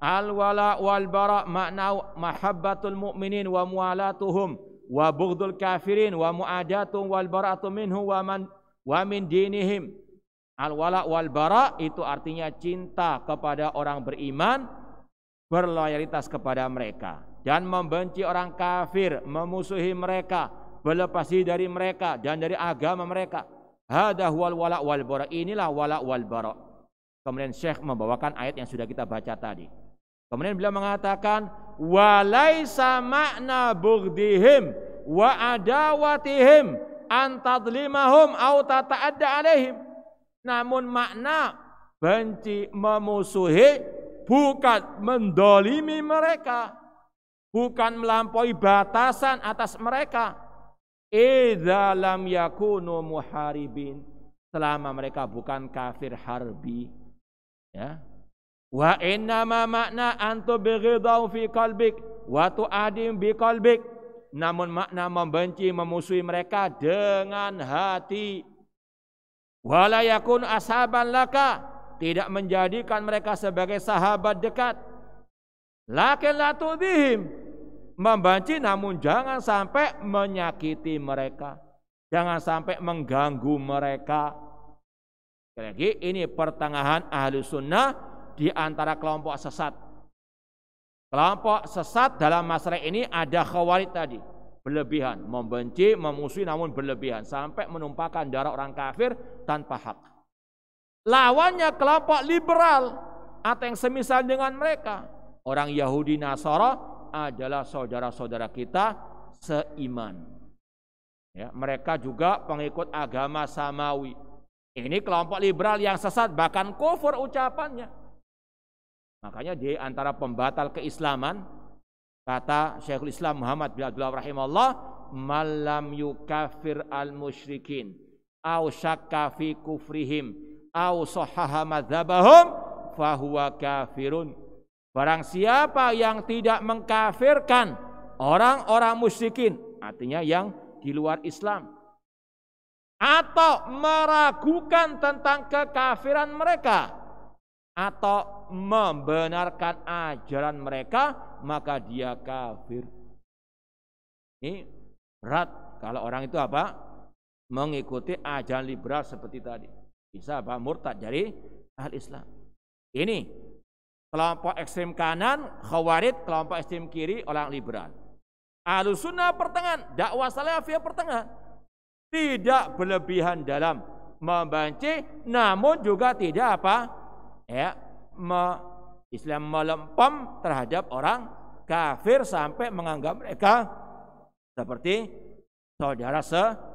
al-wala wal bara makna mahabbatul mu'minin wa muwalatuhum wa bughdul kafirin wa mu'adatum wal bara'atu minhu wa min dinihim. Al-wala wal bara itu artinya cinta kepada orang beriman, berloyalitas kepada mereka, dan membenci orang kafir, memusuhi mereka, berlepas diri dari mereka dan dari agama mereka. Hada huwal wala wal bara, inilah wala wal bara. Kemudian Syekh membawakan ayat yang sudah kita baca tadi. Kemudian beliau mengatakan walaisa makna bughdihim wa adawatihim an tadlimahum au tata'adda alaihim. Namun makna benci, memusuhi bukan mendolimi mereka, bukan melampaui batasan atas mereka. Idza lam yakunu muharibin, selama mereka bukan kafir harbi, ya. Wa inna ma makna antu bighidau fi qalbik wa tu'adim bi qalbik. Namun makna membenci, memusuhi mereka dengan hati. Wala yakun ashaban laka, tidak menjadikan mereka sebagai sahabat dekat. Lakin la tudhim, membenci namun jangan sampai menyakiti mereka, jangan sampai mengganggu mereka. Lagi ini pertengahan ahlu sunnah di antara kelompok sesat. Kelompok sesat dalam masalah ini ada khawarij tadi, berlebihan, membenci, memusuhi namun berlebihan sampai menumpahkan darah orang kafir tanpa hak. Lawannya kelompok liberal atau yang semisal dengan mereka, orang Yahudi Nasara adalah saudara-saudara kita seiman. Ya, mereka juga pengikut agama samawi. Ini kelompok liberal yang sesat, bahkan kufur ucapannya. Makanya di antara pembatal keislaman, kata Syekhul Islam Muhammad bin Abdullah rahimahullah, malam yukafir al-musyrikin au syakka fi kufrihim au sahaha madzhabahum fahuwa kafirun. Barang siapa yang tidak mengkafirkan orang-orang musyrikin, artinya yang di luar Islam, atau meragukan tentang kekafiran mereka, atau membenarkan ajaran mereka, maka dia kafir. Ini berat kalau orang itu apa? Mengikuti ajaran liberal seperti tadi. Bisa apa? Murtad dari al-Islam. Ini kelompok ekstrem kanan, khawarij, kelompok ekstrem kiri, orang liberal. Ahlus sunnah pertengahan, dakwah salafiyah pertengahan. Tidak berlebihan dalam membenci, namun juga tidak apa? Ya, Islam melempem terhadap orang kafir sampai menganggap mereka seperti saudara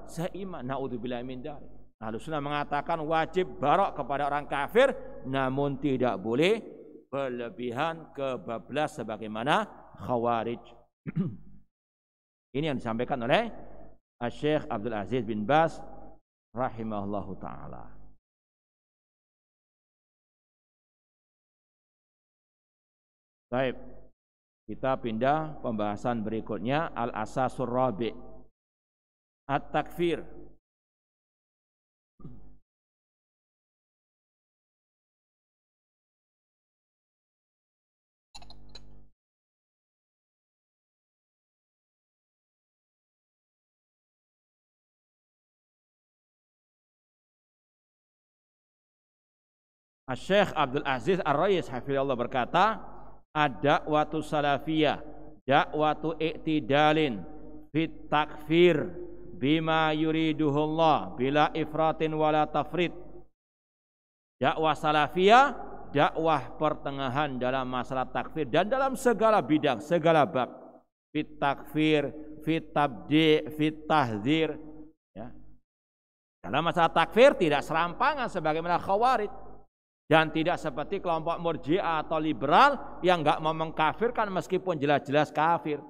seiman. Naudzubillahi min dzalik. Ahlus sunnah mengatakan wajib barok kepada orang kafir, namun tidak boleh berlebihan kebablas sebagaimana khawarij. Ini yang disampaikan oleh Syekh Abdul Aziz bin Baz rahimahullahu ta'ala. Baik, kita pindah pembahasan berikutnya, al-asasur rabi' at-takfir. Syekh Abdul Aziz Ar-Rais hafizahullah berkata, ad-da'watu salafiyah, dakwatu i'tidalin fit takfir bima yuriduhullah bila ifratin wala tafrid. Dakwah salafiyah, dakwah pertengahan dalam masalah takfir dan dalam segala bidang, segala bab. Fit takfir, fit tabdi', fit tahdzir, ya. Dalam masalah takfir tidak serampangan sebagaimana Khawarij dan tidak seperti kelompok Murji'ah atau liberal yang enggak mau mengkafirkan meskipun jelas-jelas kafir.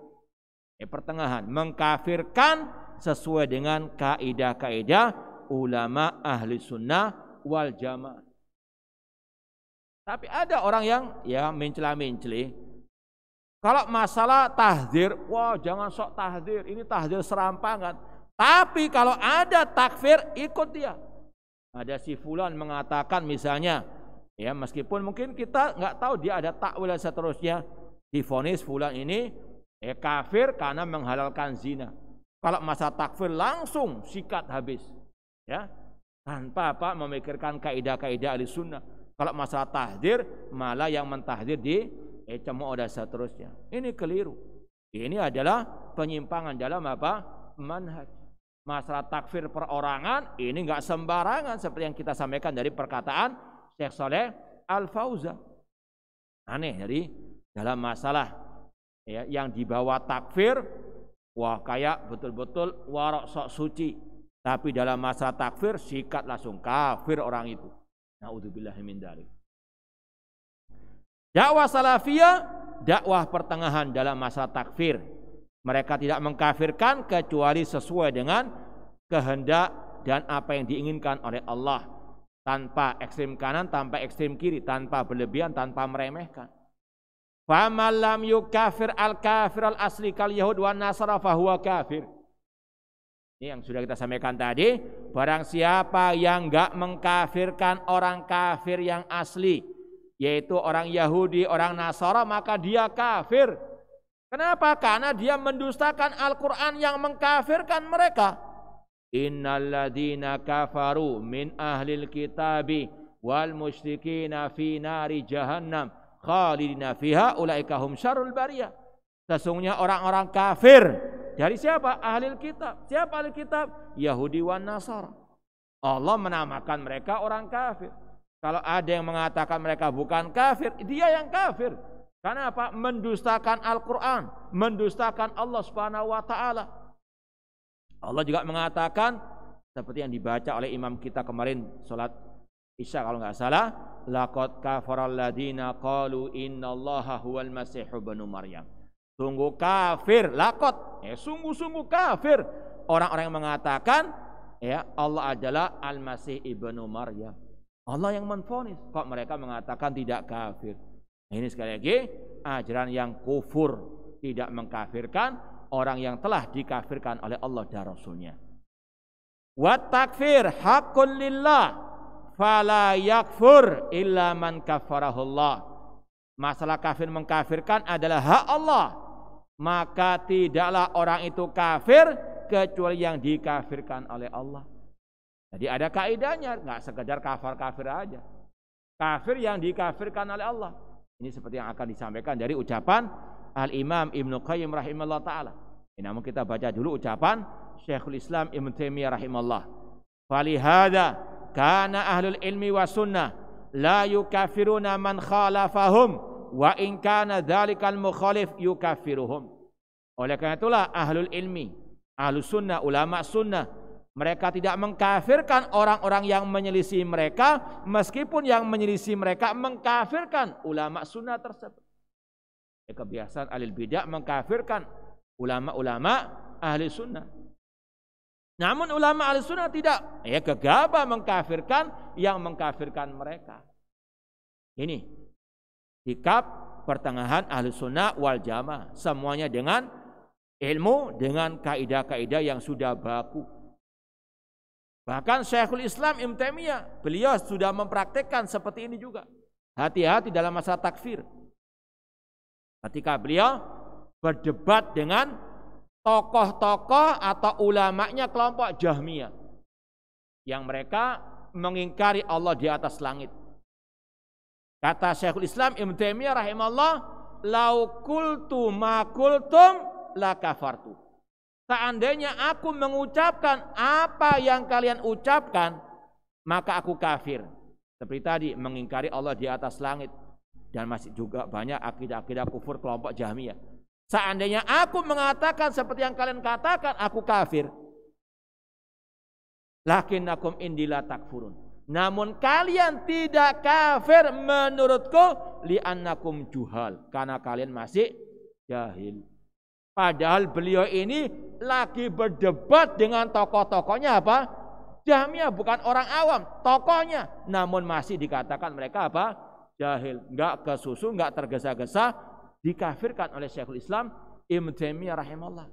Pertengahan, mengkafirkan sesuai dengan kaidah-kaidah ulama ahli sunnah wal jamaah. Tapi ada orang yang ya mencela-menceli. Kalau masalah tahdzir, wah jangan sok tahdzir, ini tahdzir serampangan. Tapi kalau ada takfir, ikut dia. Ada si fulan mengatakan misalnya, ya meskipun mungkin kita nggak tahu dia ada takwil dan seterusnya, divonis fulan ini kafir karena menghalalkan zina. Kalau masalah takfir langsung sikat habis, ya tanpa apa memikirkan kaidah-kaidah ahli sunnah. Kalau masalah tahdzir malah yang mentahdzir cemooh dan seterusnya. Ini keliru. Ini adalah penyimpangan dalam apa? Manhaj. Masalah takfir perorangan ini enggak sembarangan seperti yang kita sampaikan dari perkataan Syekh Shalih Al-Fauzan. Aneh jadi dalam masalah ya, yang dibawa takfir, wah kayak betul-betul warok sok suci. Tapi dalam masalah takfir sikat langsung kafir orang itu. Na'udzubillahi min dzalik. Dakwah salafiyah, dakwah pertengahan dalam masalah takfir. Mereka tidak mengkafirkan kecuali sesuai dengan kehendak dan apa yang diinginkan oleh Allah, tanpa ekstrem kanan, tanpa ekstrem kiri, tanpa berlebihan, tanpa meremehkan. Faman lam yukafir al-kafir al-asli kal yahud wan nasara fahuwa kafir. Ini yang sudah kita sampaikan tadi, barang siapa yang enggak mengkafirkan orang kafir yang asli, yaitu orang Yahudi, orang Nasara, maka dia kafir. Kenapa? Karena dia mendustakan Al-Quran yang mengkafirkan mereka. Innalladzina kafaru min ahlil kitabi wal musyrikina fi nari jahannam khalidina fiha ulaika hum syarrul bariyah. Sesungguhnya orang-orang kafir dari siapa? Ahlil kitab. Siapa ahlil kitab? Yahudi wan Nasara. Allah menamakan mereka orang kafir. Kalau ada yang mengatakan mereka bukan kafir, dia yang kafir. Karena apa? Mendustakan Al-Quran, mendustakan Allah Subhanahu wa Ta'ala. Allah juga mengatakan seperti yang dibaca oleh imam kita kemarin salat Isya kalau enggak salah, laqad kafaral ladina qalu innallaha huwal masihu ibnu Maryam. Sungguh kafir, laqad, sungguh-sungguh kafir orang-orang yang mengatakan ya Allah adalah Al-Masih ibnu Maryam. Allah yang menvonis, kok mereka mengatakan tidak kafir. Ini sekali lagi ajaran yang kufur, tidak mengkafirkan orang yang telah dikafirkan oleh Allah dan Rasulnya. Wat takfir haqqun lillah fala yakfur illa man kafarahullah. Masalah kafir mengkafirkan adalah hak Allah, maka tidaklah orang itu kafir kecuali yang dikafirkan oleh Allah. Jadi ada kaidahnya, nggak sekedar kafir aja. Kafir yang dikafirkan oleh Allah. Ini seperti yang akan disampaikan dari ucapan Al-Imam Ibnu Qayyim rahimahullah ta'ala. Namun kita baca dulu ucapan Syekhul Islam Ibnu Taimiyah rahimahullah. Falihada kana ahlul ilmi wa sunnah la yukafiruna man khalafahum wa in kana dzalikal mukhalif yukafiruhum. Oleh karena itulah ahlul ilmi, ahlus sunnah, ulama sunnah, mereka tidak mengkafirkan orang-orang yang menyelisih mereka, meskipun yang menyelisih mereka mengkafirkan ulama sunnah tersebut. Kebiasaan ahli bidah mengkafirkan ulama-ulama ahli sunnah. Namun ulama ahli sunnah tidak, gegabah mengkafirkan yang mengkafirkan mereka. Ini sikap pertengahan ahli sunnah wal jamaah, semuanya dengan ilmu, dengan kaidah-kaidah yang sudah baku. Bahkan Syekhul Islam Ibnu Taimiyah, beliau sudah mempraktekkan seperti ini juga. Hati-hati dalam masalah takfir. Ketika beliau berdebat dengan tokoh-tokoh atau ulamanya kelompok Jahmiyah, yang mereka mengingkari Allah di atas langit. Kata Syekhul Islam Ibnu Taimiyah rahimahullah, lau qultu ma qultum la kafartu. Seandainya aku mengucapkan apa yang kalian ucapkan, maka aku kafir. Seperti tadi mengingkari Allah di atas langit, dan masih juga banyak akidah-akidah kufur kelompok Jahmiyah. Seandainya aku mengatakan seperti yang kalian katakan, aku kafir. Lakinnakum indi la takfurun. Namun kalian tidak kafir menurutku li'annakum juhal, karena kalian masih jahil. Padahal beliau ini lagi berdebat dengan tokoh-tokohnya apa? Jahmiyah, bukan orang awam, tokohnya. Namun masih dikatakan mereka apa? Jahil, enggak kesusu, enggak tergesa-gesa, dikafirkan oleh Syekhul Islam Ibnu Taimiyah rahimahullah.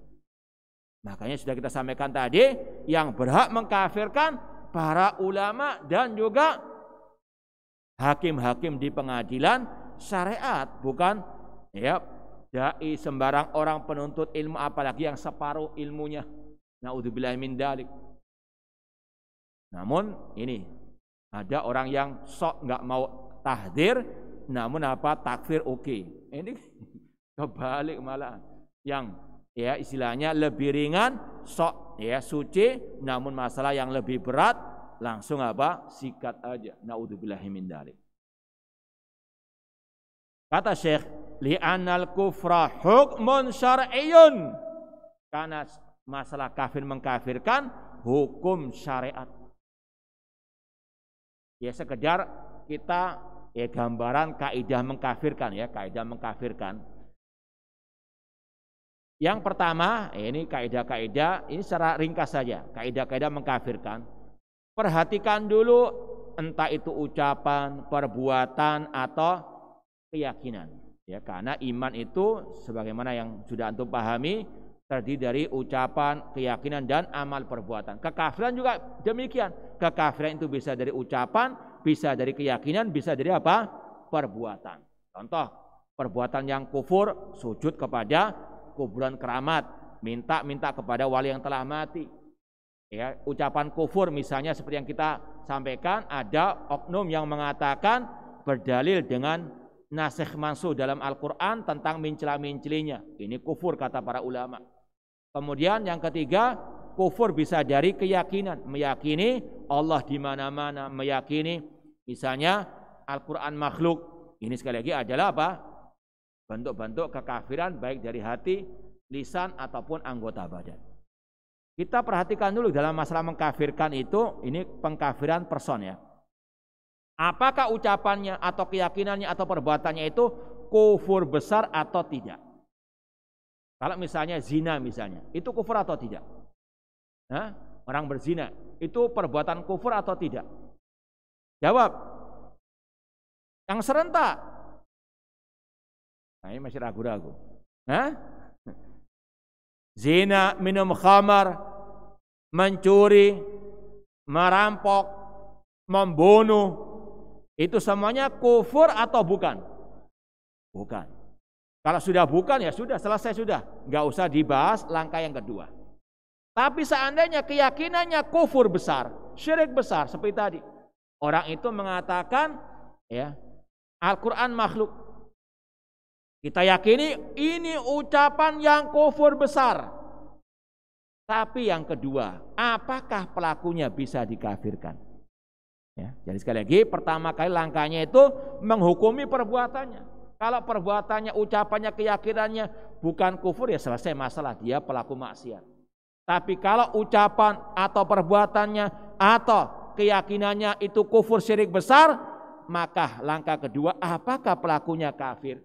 Makanya sudah kita sampaikan tadi, yang berhak mengkafirkan para ulama dan juga hakim-hakim di pengadilan syariat, bukan ya dai sembarang orang penuntut ilmu, apalagi yang separuh ilmunya. Naudzubillahi min dzalik. Namun ini ada orang yang sok nggak mau tahdzir, namun apa takfir oke. Ini kebalik malah, yang ya istilahnya lebih ringan sok ya suci, namun masalah yang lebih berat langsung apa sikat aja. Naudzubillahi min dzalik. Kata Syekh, li'anal kufra hukmun syar'iyyun, karena masalah kafir mengkafirkan hukum syariat. Ya sekedar kita ya gambaran kaidah mengkafirkan, ya kaidah mengkafirkan. Yang pertama, ini kaidah-kaidah, ini secara ringkas saja, kaidah-kaidah mengkafirkan. Perhatikan dulu entah itu ucapan, perbuatan atau keyakinan. Ya, karena iman itu sebagaimana yang sudah antum pahami terdiri dari ucapan, keyakinan dan amal perbuatan. Kekafiran juga demikian. Kekafiran itu bisa dari ucapan, bisa dari keyakinan, bisa dari apa? Perbuatan. Contoh, perbuatan yang kufur, sujud kepada kuburan keramat, minta kepada wali yang telah mati. Ya, ucapan kufur misalnya seperti yang kita sampaikan, ada oknum yang mengatakan berdalil dengan nasikh mansuh dalam Al-Quran tentang mencela-mencelinya. Ini kufur kata para ulama. Kemudian yang ketiga, kufur bisa dari keyakinan, meyakini Allah di mana-mana, meyakini misalnya Al-Quran makhluk. Ini sekali lagi adalah apa? Bentuk-bentuk kekafiran baik dari hati, lisan ataupun anggota badan. Kita perhatikan dulu dalam masalah mengkafirkan itu, ini pengkafiran person ya. Apakah ucapannya atau keyakinannya atau perbuatannya itu kufur besar atau tidak? Kalau misalnya zina misalnya, itu kufur atau tidak? Hah? Orang berzina, itu perbuatan kufur atau tidak? Jawab. Yang serentak. Nah, ini masih ragu-ragu. Hah? Zina, minum khamar, mencuri, merampok, membunuh, itu semuanya kufur atau bukan? Bukan. Kalau sudah bukan ya sudah, selesai sudah. Nggak usah dibahas langkah yang kedua. Tapi seandainya keyakinannya kufur besar, syirik besar seperti tadi. Orang itu mengatakan ya Al-Quran makhluk. Kita yakini ini ucapan yang kufur besar. Tapi yang kedua, apakah pelakunya bisa dikafirkan? Ya, jadi sekali lagi, pertama kali langkahnya itu menghukumi perbuatannya. Kalau perbuatannya, ucapannya, keyakinannya bukan kufur, ya selesai masalah, dia pelaku maksiat. Tapi kalau ucapan atau perbuatannya atau keyakinannya itu kufur syirik besar, maka langkah kedua, apakah pelakunya kafir?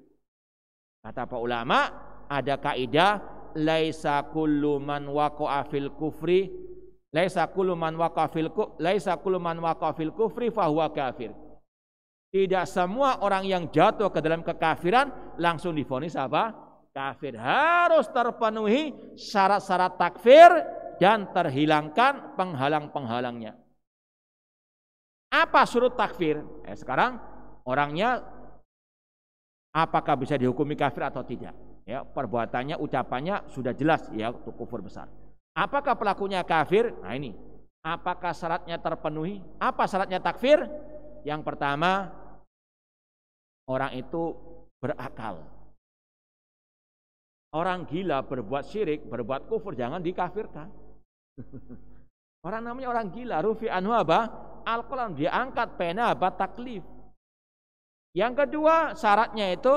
Kata para ulama, ada kaidah laisa kullu man waqa'a fil kufri laisa kullu man waqa'a fil kufri fahuwa kafir. Tidak semua orang yang jatuh ke dalam kekafiran langsung divonis apa? Kafir. Harus terpenuhi syarat-syarat takfir dan terhilangkan penghalang-penghalangnya. Apa surut takfir? Sekarang orangnya apakah bisa dihukumi kafir atau tidak? Ya, perbuatannya, ucapannya sudah jelas ya untuk kufur besar. Apakah pelakunya kafir? Nah ini, apakah syaratnya terpenuhi? Apa syaratnya takfir? Yang pertama, orang itu berakal. Orang gila berbuat syirik, berbuat kufur, jangan dikafirkan. Orang namanya orang gila, rufi anhu apa? Al-qalam, diangkat pena apa? Taklif. Yang kedua syaratnya itu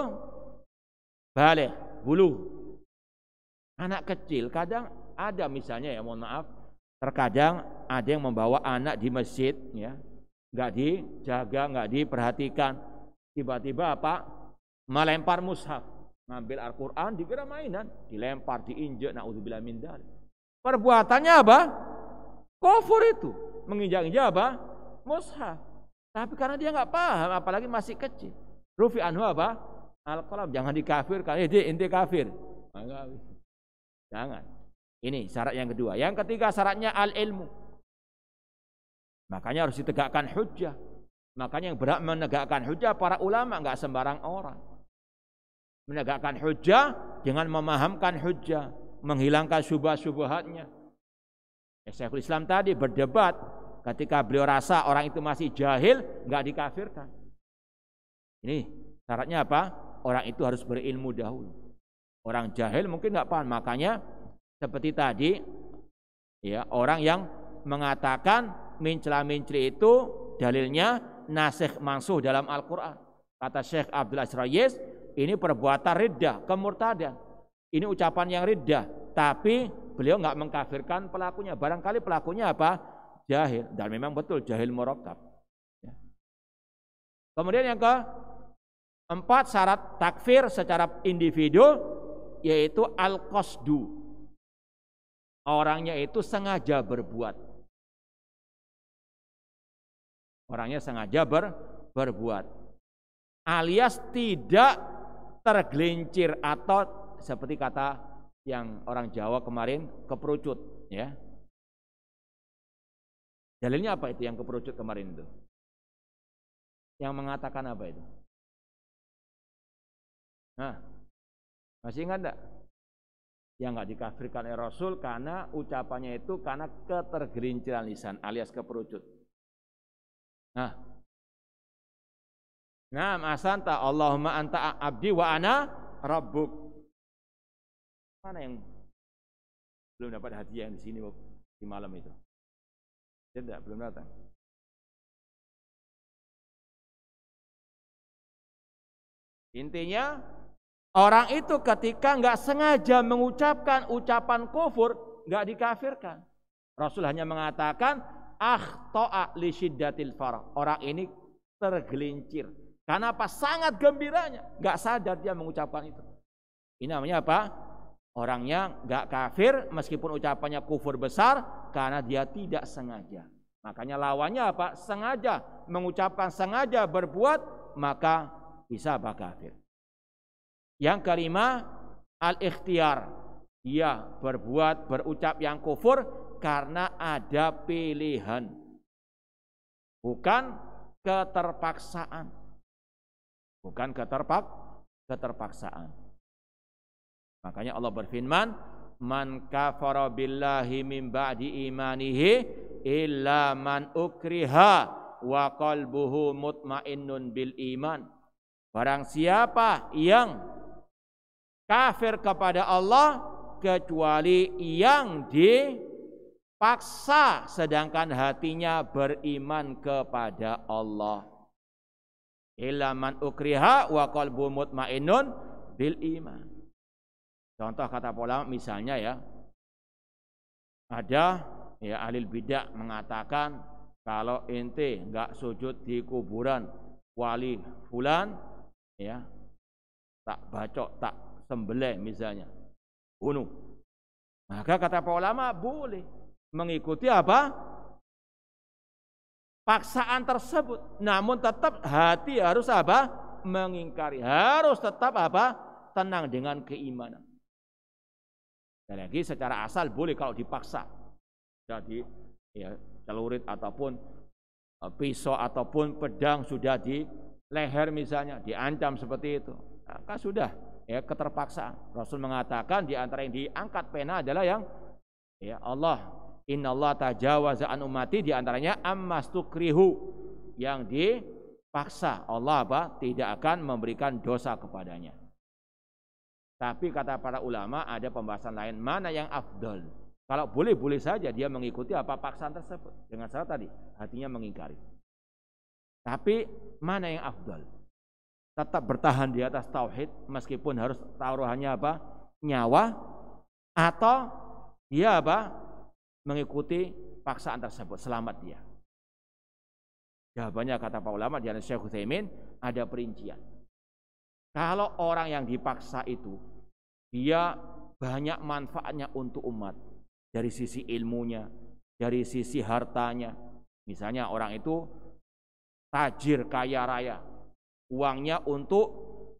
baligh, buluh. Anak kecil kadang ada misalnya ya, mohon maaf, terkadang ada yang membawa anak di masjid ya, nggak dijaga, nggak diperhatikan, tiba-tiba apa? Melempar mushaf, ngambil Al-Quran dikira mainan, dilempar, diinjek, naudzubillah min dzalik. Perbuatannya apa? Kufur itu, menginjak-injak apa? Mushaf. Tapi karena dia nggak paham, apalagi masih kecil, rufi anhu apa? Al-qalam, jangan dikafirkan, inti kafir. Jangan. Ini syarat yang kedua. Yang ketiga syaratnya al-ilmu. Makanya harus ditegakkan hujjah. Makanya yang berhak menegakkan hujjah para ulama, enggak sembarang orang. Menegakkan hujjah dengan memahamkan hujjah, menghilangkan syubhat-syubhatnya. Syekhul Islam tadi berdebat ketika beliau rasa orang itu masih jahil, enggak dikafirkan. Ini syaratnya apa? Orang itu harus berilmu dahulu. Orang jahil mungkin enggak paham, makanya seperti tadi ya, orang yang mengatakan mencela-mencela itu dalilnya nasikh mansuh dalam Al-Qur'an. Kata Syekh Abdul Aziz Rayis, ini perbuatan riddah, kemurtadan. Ini ucapan yang riddah, tapi beliau enggak mengkafirkan pelakunya. Barangkali pelakunya apa? Jahil, dan memang betul jahil murakkab. Ya. Kemudian yang keempat syarat takfir secara individu yaitu al-qasdu. Orangnya itu sengaja berbuat. Orangnya sengaja berbuat. Alias tidak tergelincir atau seperti kata yang orang Jawa kemarin, keperucut. Ya. Dalilnya apa itu yang keperucut kemarin itu? Yang mengatakan apa itu? Nah, masih ingat enggak? Yang enggak dikafirkan oleh Rasul karena ucapannya itu karena ketergelinciran lisan alias keperucut. Nah, asanta Allahumma anta abdi wa ana rabbuk. Mana yang belum dapat hadiah yang di sini di malam itu? Tidak, belum datang. Intinya orang itu ketika enggak sengaja mengucapkan ucapan kufur, enggak dikafirkan. Rasul hanya mengatakan akhta'a li syiddatil farah. Orang ini tergelincir. Karena apa? Sangat gembiranya, enggak sadar dia mengucapkan itu. Ini namanya apa? Orangnya enggak kafir meskipun ucapannya kufur besar karena dia tidak sengaja. Makanya lawannya apa? Sengaja mengucapkan, sengaja berbuat, maka bisa apa? Kafir. Yang kelima, al-ikhtiyar. Dia berbuat, berucap yang kufur karena ada pilihan. Bukan keterpaksaan. Bukan keterpaksaan. Makanya Allah berfirman, "Man kafara billahi min ba'di imanihi illa man ukriha wa qalbuhu mutmainnun bil iman." Barang siapa yang kafir kepada Allah kecuali yang dipaksa sedangkan hatinya beriman kepada Allah. Illa man ukriha wa qalbuhu mutmainnun bil iman. Contoh kata ulama misalnya ya, ada ya ahli bidah mengatakan kalau ente enggak sujud di kuburan wali fulan ya, tak bacok, tak sembelih misalnya, bunuh. Maka kata para ulama boleh mengikuti apa? Paksaan tersebut. Namun tetap hati harus apa? Mengingkari. Harus tetap apa? Tenang dengan keimanan. Dan lagi secara asal boleh kalau dipaksa. Jadi ya celurit ataupun pisau ataupun pedang sudah di leher misalnya, diancam seperti itu, maka sudah ya keterpaksaan. Rasul mengatakan di antara yang diangkat pena adalah yang ya Allah, innallaha tajawaza an ummati, di antaranya ammastukrihu, yang dipaksa Allah apa? Tidak akan memberikan dosa kepadanya. Tapi kata para ulama ada pembahasan lain, mana yang afdal. Kalau boleh-boleh saja dia mengikuti apa paksaan tersebut. Dengan syarat tadi, hatinya mengingkari. Tapi mana yang afdal? Tetap bertahan di atas tauhid meskipun harus taruhannya apa? Nyawa, atau dia apa? Mengikuti paksaan tersebut, selamat dia. Jawabannya kata para ulama di Syekh Utsaimin ada perincian. Kalau orang yang dipaksa itu dia banyak manfaatnya untuk umat dari sisi ilmunya, dari sisi hartanya. Misalnya orang itu tajir kaya raya, uangnya untuk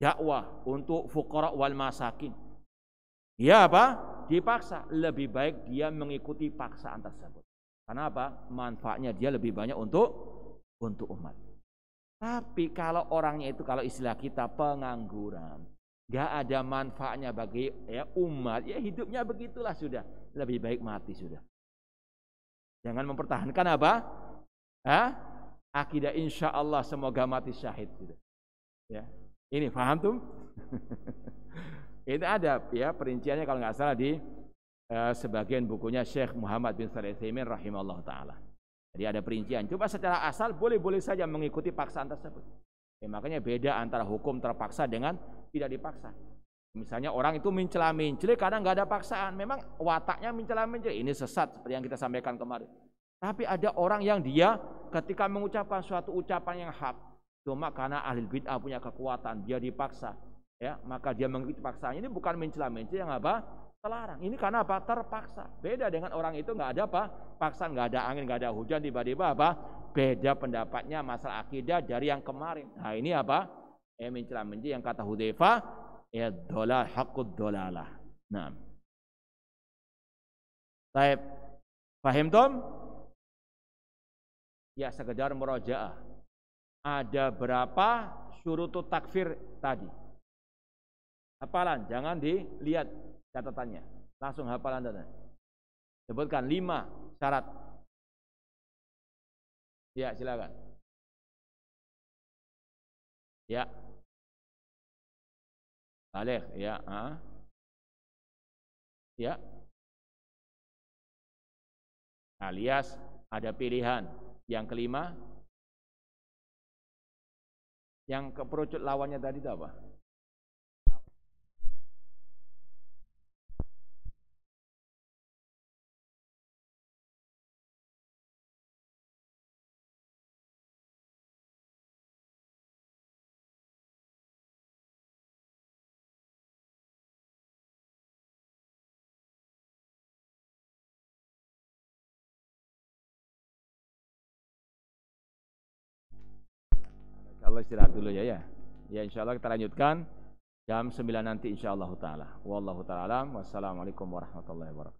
dakwah, untuk fuqara wal masakin. Dia apa? Dipaksa. Lebih baik dia mengikuti paksaan tersebut. Karena apa? Manfaatnya dia lebih banyak untuk umat. Tapi kalau orangnya itu, kalau istilah kita pengangguran, gak ada manfaatnya bagi umat, ya hidupnya begitulah sudah. Lebih baik mati sudah. Jangan mempertahankan apa? Akidah insya Allah semoga mati syahid sudah. Ya, ini paham tuh? Itu ada ya perinciannya kalau nggak salah di sebagian bukunya Syekh Muhammad bin Shalih Al-Utsaimin rahimahullah taala. Jadi ada perincian. Coba secara asal boleh-boleh saja mengikuti paksaan tersebut. Ya, makanya beda antara hukum terpaksa dengan tidak dipaksa. Misalnya orang itu mencela-mencela karena nggak ada paksaan. Memang wataknya mencela-mencela. Ini sesat seperti yang kita sampaikan kemarin. Tapi ada orang yang dia ketika mengucapkan suatu ucapan yang hak, cuma karena ahli bid'ah punya kekuatan, dia dipaksa. Ya, maka dia mengikuti paksaan. Ini bukan mencela-mencela yang apa? Terlarang. Ini karena apa? Terpaksa. Beda dengan orang itu nggak ada apa? Paksaan, nggak ada angin, nggak ada hujan, tiba-tiba apa? Beda pendapatnya masalah akidah dari yang kemarin. Nah ini apa? Mencela-mencela yang kata Hudzaifah, ya dolal haqqud dolalah. Nah, baik. Paham Tom? Ya sekedar murojaah. Ada berapa syurutut takfir tadi? Hafalan, jangan dilihat catatannya. Langsung hafalan dana. Sebutkan 5 syarat. Ya, silakan. Ya. Baligh, ya, Ya. Alias ada pilihan. Yang kelima, yang keperucut lawannya tadi itu apa? Allah istirahat dulu ya. Ya insyaallah kita lanjutkan jam 9 nanti insyaallah taala. Wallahu taala alam. Wassalamualaikum warahmatullahi wabarakatuh.